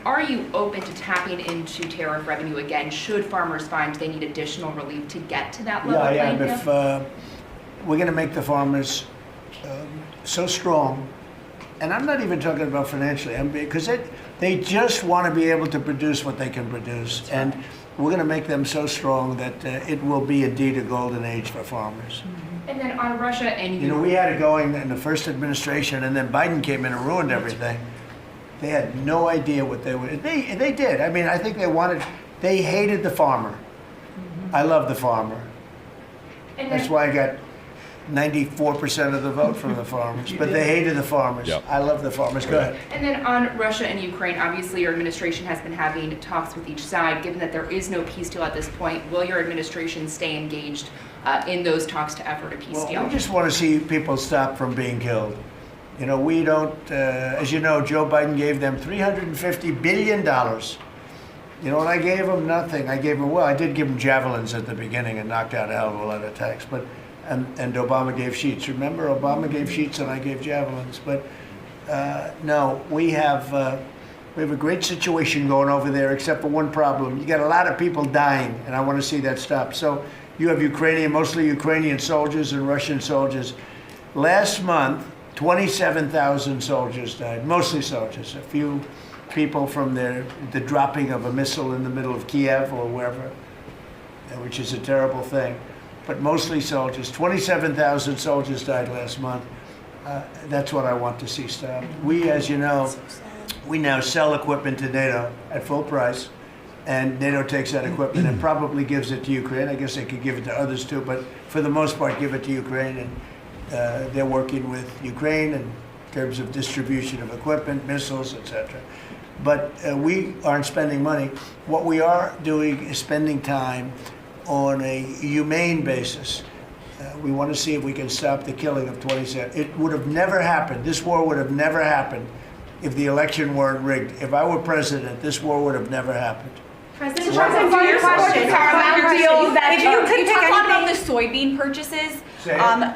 Are you open to tapping into tariff revenue again should farmers find they need additional relief to get to that level? Yeah, I am. playing If field? we're going to make the farmers so strong, and I'm not even talking about financially, because they just want to be able to produce what they can produce, and we're going to make them so strong that it will be indeed a golden age for farmers. And then on Russia and We had it going in the first administration, and then Biden came in and ruined everything. They had no idea what they would. They did. I mean, I think they hated the farmer. I love the farmer. And That's then- why I got 94% of the vote from the farmers. But they hated the farmers. Yep. I love the farmers. Go ahead. And then on Russia and Ukraine, obviously your administration has been having talks with each side. Given that there is no peace deal at this point, will your administration stay engaged in those talks to effort a peace deal? We just want to see people stop from being killed. We don't, as you know, Joe Biden gave them $350 billion. And I gave them nothing. I did give them javelins at the beginning and knocked out a hell of a lot of attacks. But and Obama gave sheets. Remember, Obama gave sheets and I gave javelins. But no, we have a great situation going over there, except for one problem. You got a lot of people dying, and I want to see that stop. So you have mostly Ukrainian soldiers and Russian soldiers. Last month, 27,000 soldiers died, mostly soldiers. A few people from the dropping of a missile in the middle of Kiev or wherever, which is a terrible thing. But mostly soldiers. 27,000 soldiers died last month. That's what I want to see stop. We, as you know, we now sell equipment to NATO at full price, and NATO takes that equipment and probably gives it to Ukraine. I guess they could give it to others too, but for the most part, give it to Ukraine. And they're working with Ukraine in terms of distribution of equipment, missiles, etc. But we aren't spending money. What we are doing is spending time on a humane basis. We want to see if we can stop the killing of 27. It would have never happened. This war would have never happened if the election weren't rigged. If I were president, this war would have never happened. President Trump, your question. If you talk a lot about the soybean purchases.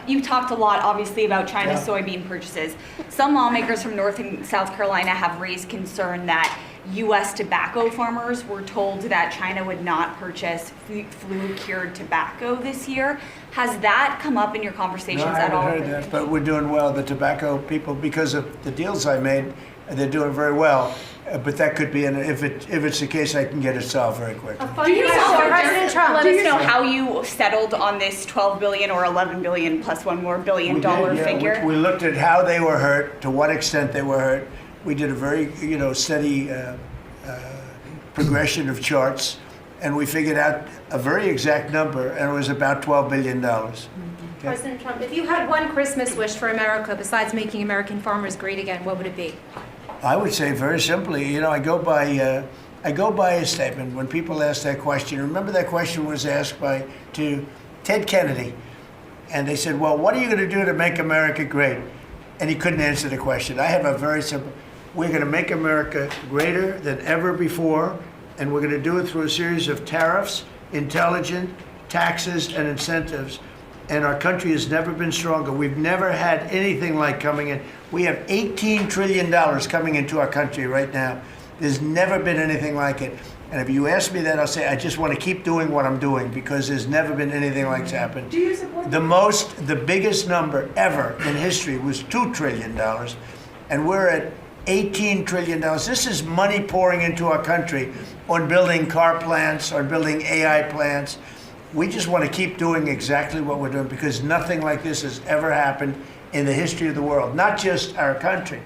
You've talked a lot, obviously, about China's soybean purchases. Some lawmakers from North and South Carolina have raised concern that U.S. tobacco farmers were told that China would not purchase flu-cured tobacco this year. Has that come up in your conversations at all? I haven't heard that, but we're doing well. The tobacco people, because of the deals I made, they're doing very well. But that could be, if it's the case, I can get it solved very quickly. Do you President Trump, let us know how you settled on this $12 billion or $11 billion plus one more $1 billion figure? We looked at how they were hurt, to what extent they were hurt. We did a very, steady progression of charts, and we figured out a very exact number, and it was about $12 billion. Okay. President Trump, if you had one Christmas wish for America besides making American farmers great again, what would it be? I would say very simply, I go by a statement when people ask that question. Remember that question was asked to Ted Kennedy, and they said, "Well, what are you going to do to make America great?" And he couldn't answer the question. I have a very simple: we're going to make America greater than ever before, and we're going to do it through a series of tariffs, intelligent taxes, and incentives. And our country has never been stronger. We've never had anything like coming in. We have $18 trillion coming into our country right now. There's never been anything like it. And if you ask me that, I'll say I just want to keep doing what I'm doing because there's never been anything like it's happened. Do you support the biggest number ever in history was $2 trillion, and we're at $18 trillion. This is money pouring into our country on building car plants, on building AI plants. We just want to keep doing exactly what we're doing because nothing like this has ever happened in the history of the world, not just our country.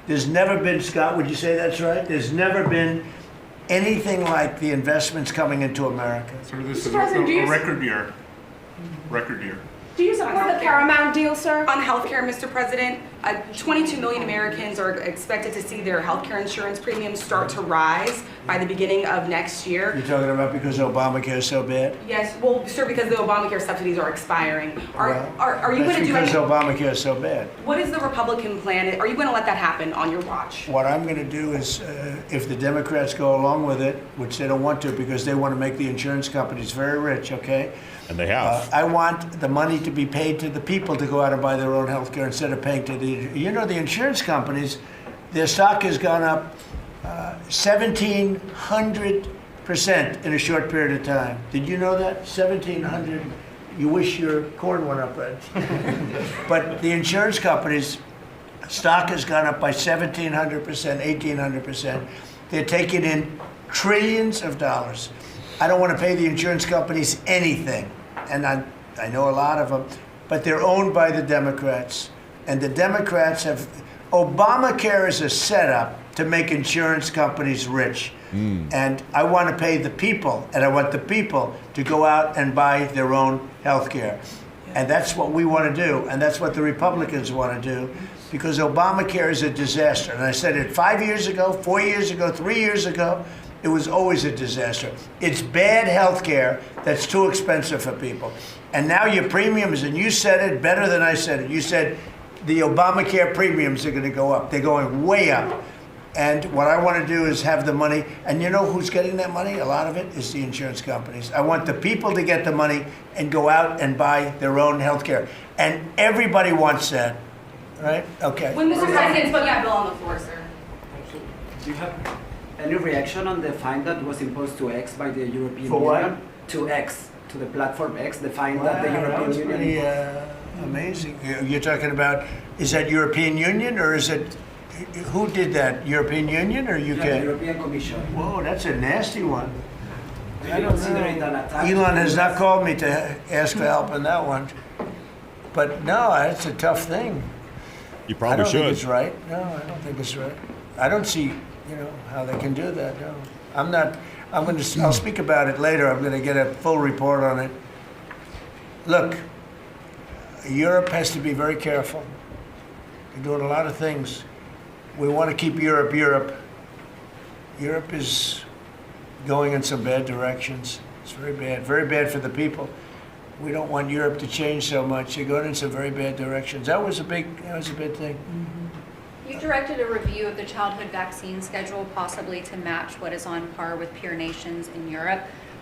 There's never been, Scott, would you say that's right? There's never been anything like the investments coming into America. So this is a record year. Record year. Do you support the Paramount deal, sir? On healthcare, Mr. President, 22 million Americans are expected to see their healthcare insurance premiums start to rise by the beginning of next year. You're talking about because Obamacare is so bad? Yes, well, sir, because the Obamacare subsidies are expiring. Are you going to do because Obamacare is so bad. What is the Republican plan? Are you going to let that happen on your watch? What I'm going to do is, if the Democrats go along with it, which they don't want to because they want to make the insurance companies very rich, okay? And they have. I want the money to be paid to the people to go out and buy their own health care instead of paying to the insurance companies, their stock has gone up 1,700% in a short period of time. Did you know that? 1,700. You wish your corn went up, right? But the insurance companies' stock has gone up by 1,700%, 1,800%. They're taking in trillions of dollars. I don't want to pay the insurance companies anything, and I know a lot of them, but they're owned by the Democrats. And the Democrats have, Obamacare is a setup to make insurance companies rich. And I want to pay the people, and I want the people to go out and buy their own health care. And that's what we want to do, and that's what the Republicans want to do, because Obamacare is a disaster. And I said it 5 years ago, 4 years ago, 3 years ago. It was always a disaster. It's bad health care that's too expensive for people. And now your premiums, and you said it better than I said it. You said the Obamacare premiums are going to go up. They're going way up. And what I want to do is have the money, and you know who's getting that money? A lot of it is the insurance companies. I want the people to get the money and go out and buy their own health care. And everybody wants that, right? Okay. When Mr. President's putting that bill on the floor, sir. Do you have any reaction on the fine that was imposed to X by the European For what? Union? To X, to the platform X, the fine Wow, that the that European was Union pretty amazing. You're talking about, is that European Union or is it, who did that? European Union or UK? Yeah, the European Commission. Whoa, that's a nasty one. Do I you don't consider it know. an attack? Elon has not called me to ask for help on that one. But no, that's a tough thing. You I probably don't think should. it's right. No, I don't think it's right. I don't see, how they can do that. No, I'll speak about it later. I'm going to get a full report on it. Look, Europe has to be very careful. They're doing a lot of things. We want to keep Europe. Europe is going in some bad directions. It's very bad for the people. We don't want Europe to change so much. They're going in some very bad directions. That was a big thing. You directed a review of the childhood vaccine schedule, possibly to match what is on par with peer nations in Europe.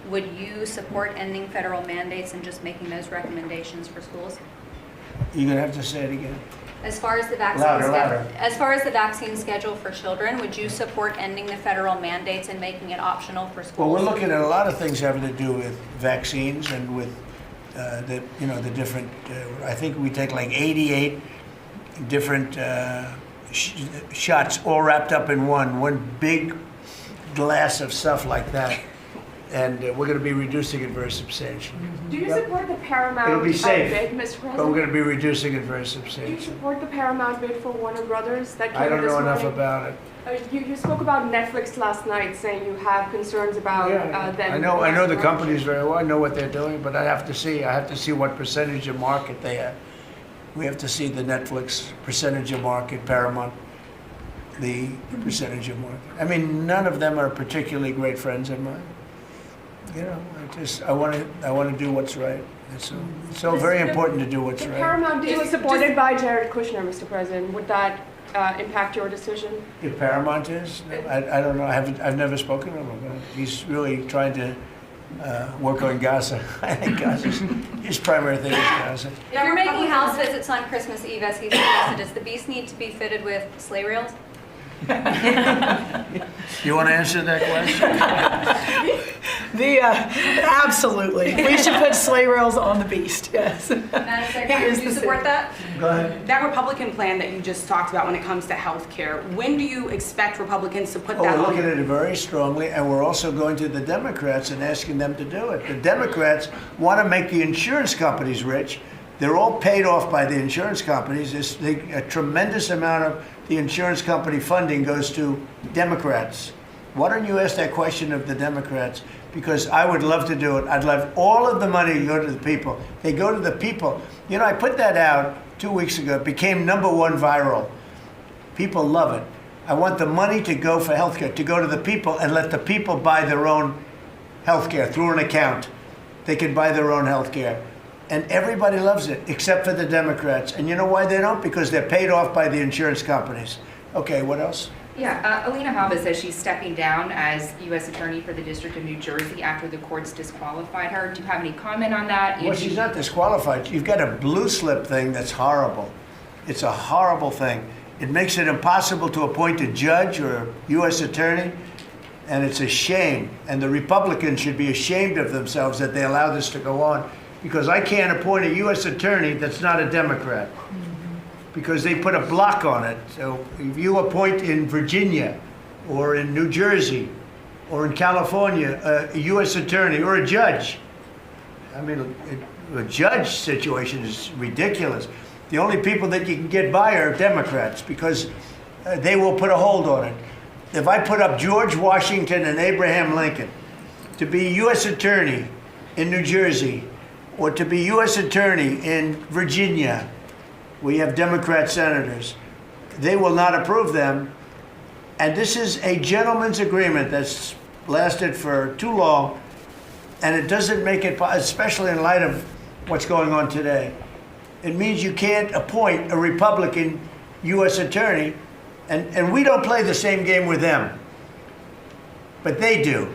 Would you support ending federal mandates and just making those recommendations for schools? You're going to have to say it again. As far as the vaccine Louder. as far as the vaccine schedule for children, would you support ending the federal mandates and making it optional for schools? Well, we're looking at a lot of things having to do with vaccines and with the different. I think we take like 88 different shots, all wrapped up in one big glass of stuff like that, and we're going to be reducing it very substantially. Do you support the Paramount It'll be safe, bid, Mr. President? but we're going to be reducing it very Do you substantially. support the Paramount bid for Warner Brothers that came I don't this know enough morning? about it. You spoke about Netflix last night, saying you have concerns about them. I know the companies very well. I know what they're doing, but I have to see what percentage of market they have. We have to see the Netflix percentage of market, Paramount, the percentage of market. I mean, none of them are particularly great friends of mine. I want to do what's right. It's so very important to do what's The right. Paramount deal is supported by Jared Kushner, Mr. President. Would that impact your decision? If Paramount is, I don't know. I've never spoken to him about it. He's really trying to work on Gaza. I think his primary thing is Gaza. If you're making house visits on Christmas Eve, as he suggested, does the beast need to be fitted with sleigh reels? You want to answer that question? Absolutely. We should put sleigh rails on the beast, yes. Madam Secretary, do you support that? Go ahead. That Republican plan that you just talked about when it comes to health care, when do you expect Republicans to put that We're on? looking at it very strongly, and we're also going to the Democrats and asking them to do it. The Democrats want to make the insurance companies rich. They're all paid off by the insurance companies. A tremendous amount of the insurance company funding goes to Democrats. Why don't you ask that question of the Democrats? Because I would love to do it. I'd love all of the money to go to the people. They go to the people. I put that out 2 weeks ago. It became #1 viral. People love it. I want the money to go for healthcare, to go to the people and let the people buy their own healthcare through an account. They can buy their own healthcare. And everybody loves it, except for the Democrats. And you know why they don't? Because they're paid off by the insurance companies. Okay, what else? Yeah, Alina Habba says she's stepping down as U.S. Attorney for the District of New Jersey after the courts disqualified her. Do you have any comment on that? Well, she's not disqualified. You've got a blue slip thing that's horrible. It's a horrible thing. It makes it impossible to appoint a judge or a U.S. attorney, and it's a shame. And the Republicans should be ashamed of themselves that they allow this to go on, because I can't appoint a U.S. attorney that's not a Democrat, because they put a block on it. So if you appoint in Virginia or in New Jersey or in California a U.S. attorney or a judge, I mean, a judge situation is ridiculous. The only people that you can get by are Democrats, because they will put a hold on it. If I put up George Washington and Abraham Lincoln to be U.S. attorney in New Jersey, or to be U.S. attorney in Virginia, we have Democrat senators, they will not approve them. And this is a gentleman's agreement that's lasted for too long, and it doesn't make it, especially in light of what's going on today. It means you can't appoint a Republican U.S. attorney And we don't play the same game with them, but they do.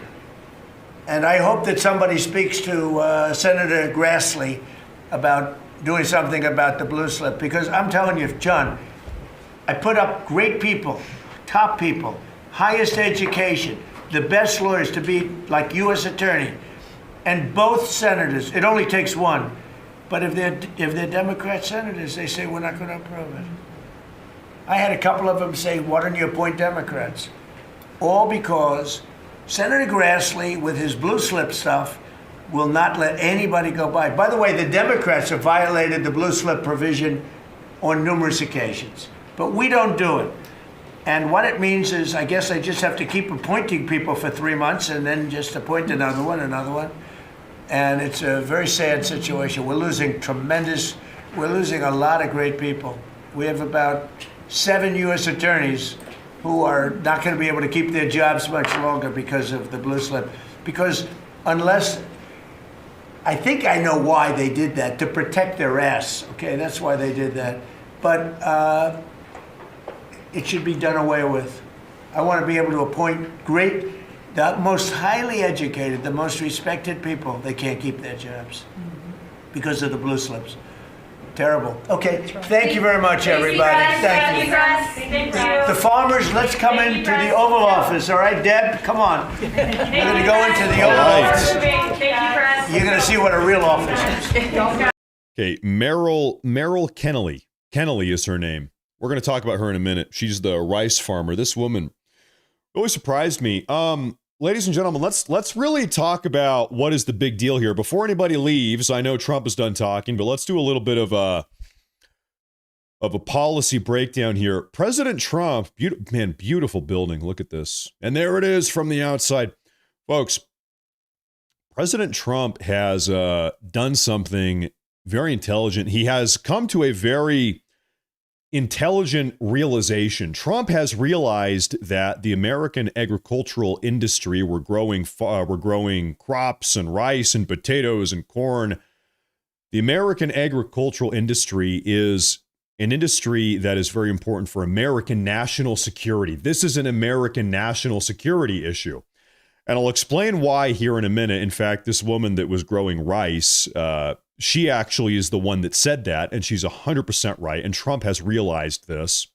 And I hope that somebody speaks to Senator Grassley about doing something about the blue slip, because I'm telling you, John, I put up great people, top people, highest education, the best lawyers to be like U.S. attorney, and both senators. It only takes one, but if they're Democrat senators, they say we're not going to approve it. I had a couple of them say, "Why don't you appoint Democrats?" All because Senator Grassley, with his blue slip stuff, will not let anybody go by. By the way, the Democrats have violated the blue slip provision on numerous occasions, but we don't do it. And what it means is, I guess I just have to keep appointing people for 3 months and then just appoint another one. And it's a very sad situation. We're losing a lot of great people. We have about 7 U.S. attorneys who are not going to be able to keep their jobs much longer because of the blue slip. Because unless, I think I know why they did that, to protect their ass. Okay, that's why they did that. But it should be done away with. I want to be able to appoint the most highly educated, the most respected people. They can't keep their jobs because of the blue slips. Terrible. Okay, thank you very much, everybody. Thank you. The farmers, let's come into the Oval Office. All right, Deb, come on. We're going to go into the Oval Office. You're going to see what a real office is. Okay, Merrill Kennelly. Kennelly is her name. We're going to talk about her in a minute. She's the rice farmer. This woman really surprised me. Ladies and gentlemen, let's really talk about what is the big deal here. Before anybody leaves, I know Trump is done talking, but let's do a little bit of a policy breakdown here. President Trump, beautiful building. Look at this. And there it is from the outside. Folks, President Trump has done something very intelligent. He has come to a very intelligent realization. Trump has realized that the American agricultural industry, we're growing crops and rice and potatoes and corn. The American agricultural industry is an industry that is very important for American national security. This is an American national security issue. And I'll explain why here in a minute. In fact, this woman that was growing rice, she actually is the one that said that, and she's 100% right, and Trump has realized this.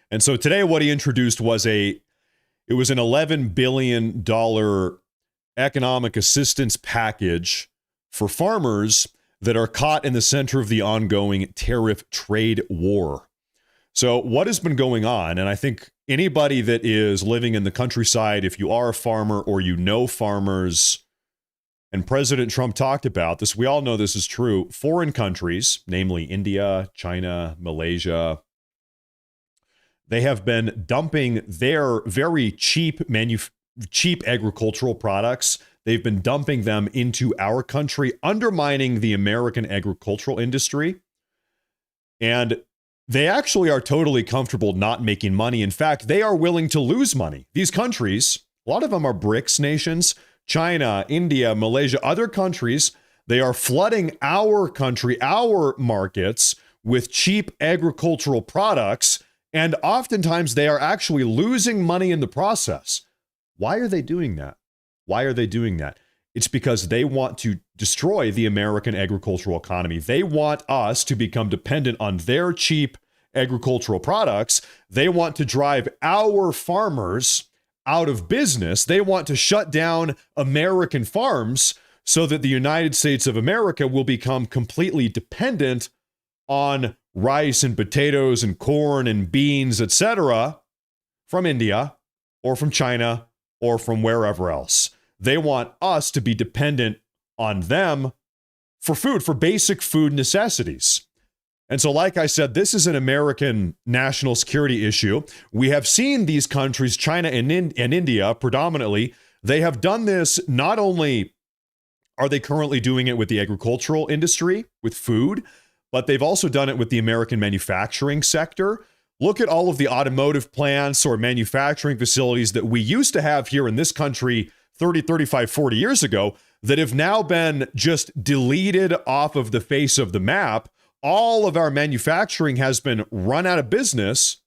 And so today what he introduced was an $11 billion economic assistance package for farmers that are caught in the center of the ongoing tariff trade war. So what has been going on, and I think anybody that is living in the countryside, if you are a farmer or you know farmers, and President Trump talked about this, we all know this is true, foreign countries, namely India, China, Malaysia, they have been dumping their very cheap agricultural products. They've been dumping them into our country, undermining the American agricultural industry. And they actually are totally comfortable not making money. In fact, they are willing to lose money. These countries, a lot of them are BRICS nations, China, India, Malaysia, other countries, they are flooding our country, our markets with cheap agricultural products, and oftentimes they are actually losing money in the process. Why are they doing that? Why are they doing that? It's because they want to destroy the American agricultural economy. They want us to become dependent on their cheap agricultural products. They want to drive our farmers out of business. They want to shut down American farms so that the United States of America will become completely dependent on rice and potatoes and corn and beans, etc., from India or from China or from wherever else. They want us to be dependent on them for food, for basic food necessities. And so, like I said, this is an American national security issue. We have seen these countries, China and India predominantly, they have done this. Not only are they currently doing it with the agricultural industry, with food, but they've also done it with the American manufacturing sector. Look at all of the automotive plants or manufacturing facilities that we used to have here in this country 30, 35, 40 years ago that have now been just deleted off of the face of the map. All of our manufacturing has been run out of business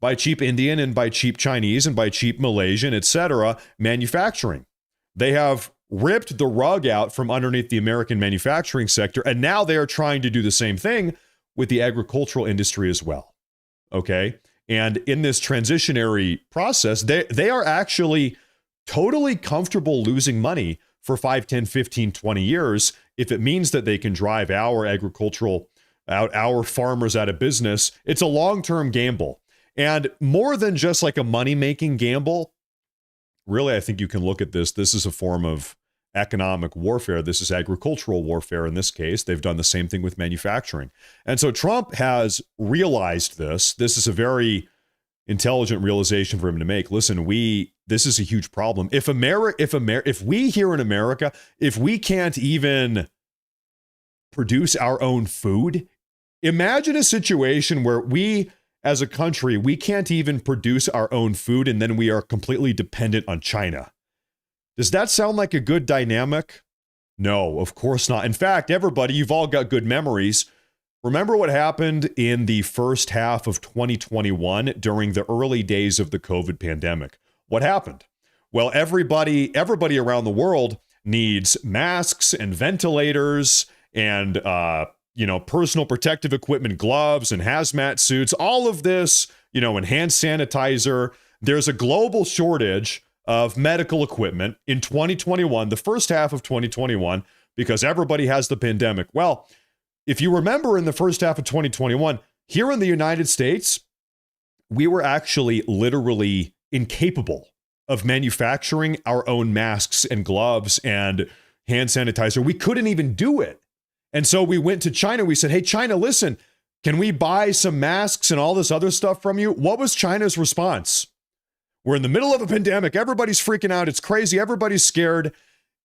by cheap Indian and by cheap Chinese and by cheap Malaysian, etc., manufacturing. They have ripped the rug out from underneath the American manufacturing sector, and now they are trying to do the same thing with the agricultural industry as well. Okay? And in this transitionary process, they are actually totally comfortable losing money for 5, 10, 15, 20 years if it means that they can drive our our farmers out of business. It's a long-term gamble. And more than just like a money-making gamble, really, I think you can look at this. This is a form of economic warfare. This is agricultural warfare in this case. They've done the same thing with manufacturing. And so Trump has realized this. This is a very intelligent realization for him to make. Listen, this is a huge problem. If we here in America, if we can't even produce our own food, imagine a situation where we as a country, we can't even produce our own food and then we are completely dependent on China. Does that sound like a good dynamic? No, of course not. In fact, everybody, you've all got good memories. Remember what happened in the first half of 2021 during the early days of the COVID pandemic? What happened? Well, everybody around the world needs masks and ventilators and personal protective equipment, gloves and hazmat suits, all of this, and hand sanitizer. There's a global shortage of medical equipment in 2021, the first half of 2021, because everybody has the pandemic. Well, if you remember in the first half of 2021, here in the United States, we were actually literally incapable of manufacturing our own masks and gloves and hand sanitizer. We couldn't even do it. And so we went to China. We said, hey, China, listen, can we buy some masks and all this other stuff from you? What was China's response? We're in the middle of a pandemic. Everybody's freaking out. It's crazy. Everybody's scared.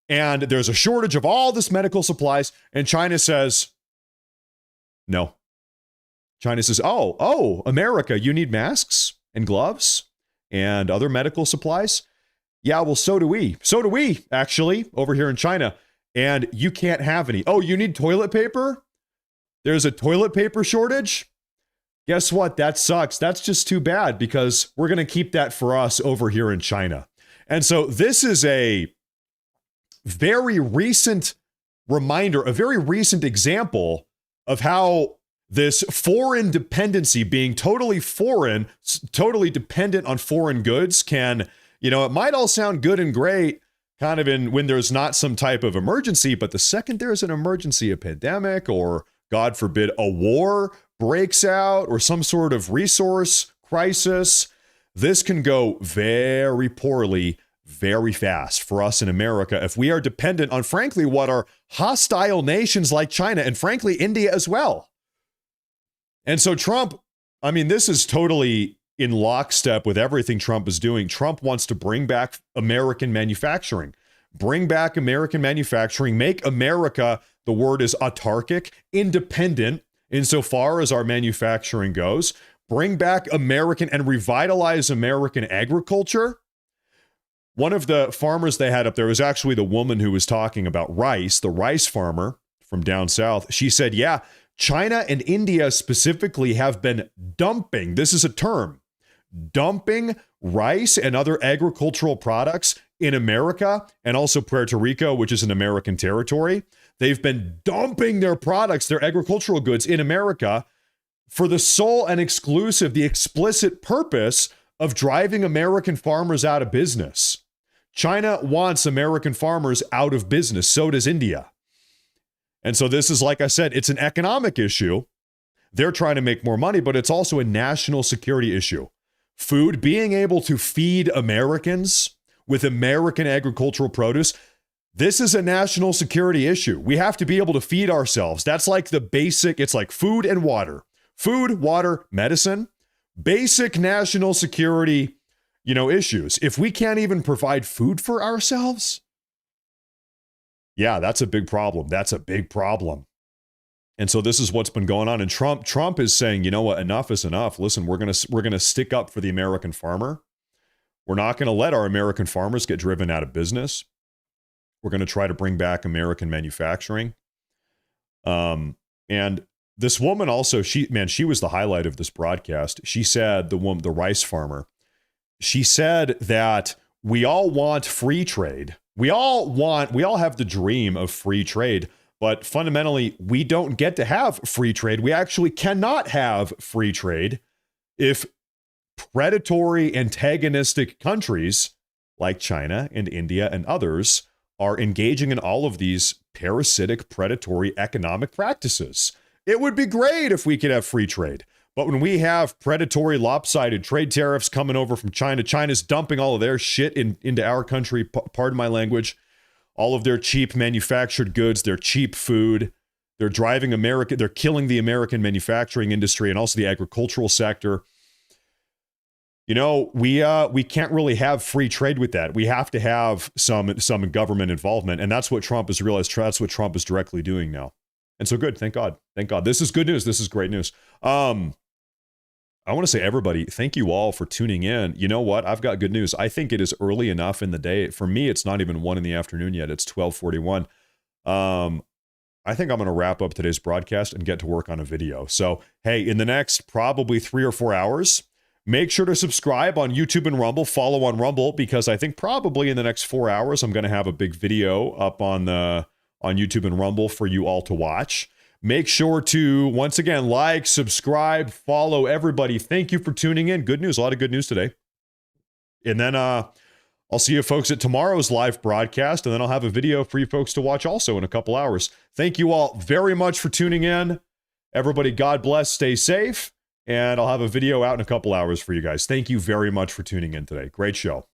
And there's a shortage of all this medical supplies. And China says, no. China says, oh, America, you need masks and gloves and other medical supplies? Yeah, well, so do we. So do we, actually, over here in China. And you can't have any. Oh, you need toilet paper? There's a toilet paper shortage? Guess what? That sucks. That's just too bad because we're going to keep that for us over here in China. And so this is a very recent reminder, a very recent example of how this foreign dependency, being totally foreign, totally dependent on foreign goods can, it might all sound good and great kind of when there's not some type of emergency, but the second there's an emergency, a pandemic, or God forbid, a war breaks out or some sort of resource crisis, this can go very poorly, very fast for us in America if we are dependent on, frankly, what are hostile nations like China and, frankly, India as well. And so Trump, this is totally in lockstep with everything Trump is doing. Trump wants to bring back American manufacturing. Bring back American manufacturing, make America, the word is autarkic, independent insofar as our manufacturing goes. Bring back American and revitalize American agriculture. One of the farmers they had up there was actually the woman who was talking about rice, the rice farmer from down south. She said, yeah, China and India specifically have been dumping, this is a term, dumping rice and other agricultural products in America and also Puerto Rico, which is an American territory. They've been dumping their products, their agricultural goods in America for the sole and exclusive, the explicit purpose of driving American farmers out of business. China wants American farmers out of business. So does India. And so this is, like I said, it's an economic issue. They're trying to make more money, but it's also a national security issue. Food, being able to feed Americans with American agricultural produce, this is a national security issue. We have to be able to feed ourselves. That's like the basic, it's like food and water. Food, water, medicine, basic national security, issues. If we can't even provide food for ourselves, yeah, that's a big problem. That's a big problem. And so this is what's been going on. And Trump is saying, you know what, enough is enough. Listen, we're gonna stick up for the American farmer. We're not going to let our American farmers get driven out of business. We're going to try to bring back American manufacturing. And This woman also, she was the highlight of this broadcast. She said, the rice farmer, she said that we all want free trade. We all have the dream of free trade, but fundamentally, we don't get to have free trade. We actually cannot have free trade if predatory, antagonistic countries like China and India and others are engaging in all of these parasitic, predatory economic practices. It would be great if we could have free trade. But when we have predatory, lopsided trade tariffs coming over from China, China's dumping all of their shit into our country, pardon my language, all of their cheap manufactured goods, their cheap food, they're driving America, they're killing the American manufacturing industry and also the agricultural sector. You know, we can't really have free trade with that. We have to have some government involvement, and that's what Trump has realized. That's what Trump is directly doing now. And so good, thank God. Thank God. This is good news. This is great news. I want to say, everybody, thank you all for tuning in. You know what? I've got good news. I think it is early enough in the day. For me, it's not even 1 p.m. yet. It's 12:41. I think I'm going to wrap up today's broadcast and get to work on a video. So, hey, in the next probably 3 or 4 hours, make sure to subscribe on YouTube and Rumble. Follow on Rumble, because I think probably in the next 4 hours, I'm going to have a big video up on YouTube and Rumble for you all to watch. Make sure to, once again, like, subscribe, follow everybody. Thank you for tuning in. Good news, a lot of good news today. And then I'll see you folks at tomorrow's live broadcast, and then I'll have a video for you folks to watch also in a couple hours. Thank you all very much for tuning in. Everybody, God bless, stay safe, and I'll have a video out in a couple hours for you guys. Thank you very much for tuning in today. Great show.